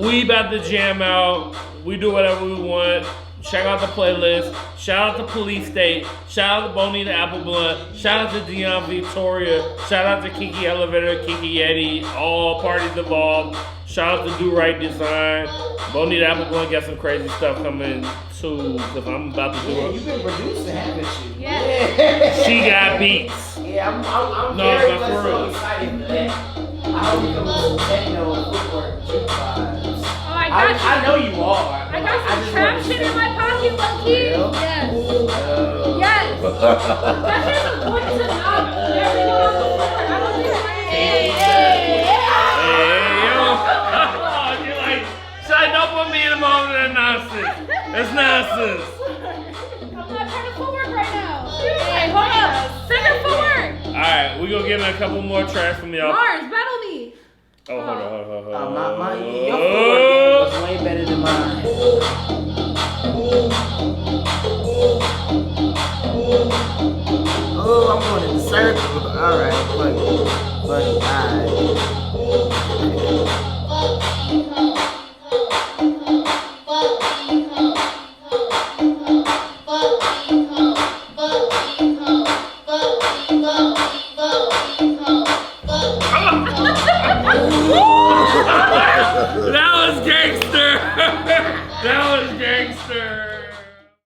We about to jam out. We do whatever we want. Check out the playlist. Shout out to Police State. Shout out to Bonita Appleblunt. Shout out to Dionne Victoria. Shout out to Kiki Elevator, Kiki Yeti. All parties involved. Shout out to Do Right Design. Bonita Appleblunt got some crazy stuff coming too, because I'm about to do Yeah, it. you've been producing, haven't you? Yeah. She got beats. Yeah, I'm No, very but much for so real. excited for that. I hope you come with some techno and footwork juke vibes. Oh, I got you. I know you are. I got some just trap wanna shit say- in my pocket, low key. Real? Yes. Yes. That shit's important to knock everyone off the floor. I don't think Hey, yo. You're like, Shai, don't put me in the moment of that nonsense. That's nonsense. I'm not trying to footwork right now. Hey, hold up. Send her footwork. Alright, we gonna get in a couple more tracks from y'all. Mars, battle me. Oh, hold on. Your footwork was way better than mine. Oh, I'm going in the circle. Alright, fuck it. Alright. That was gangster. That was gangster.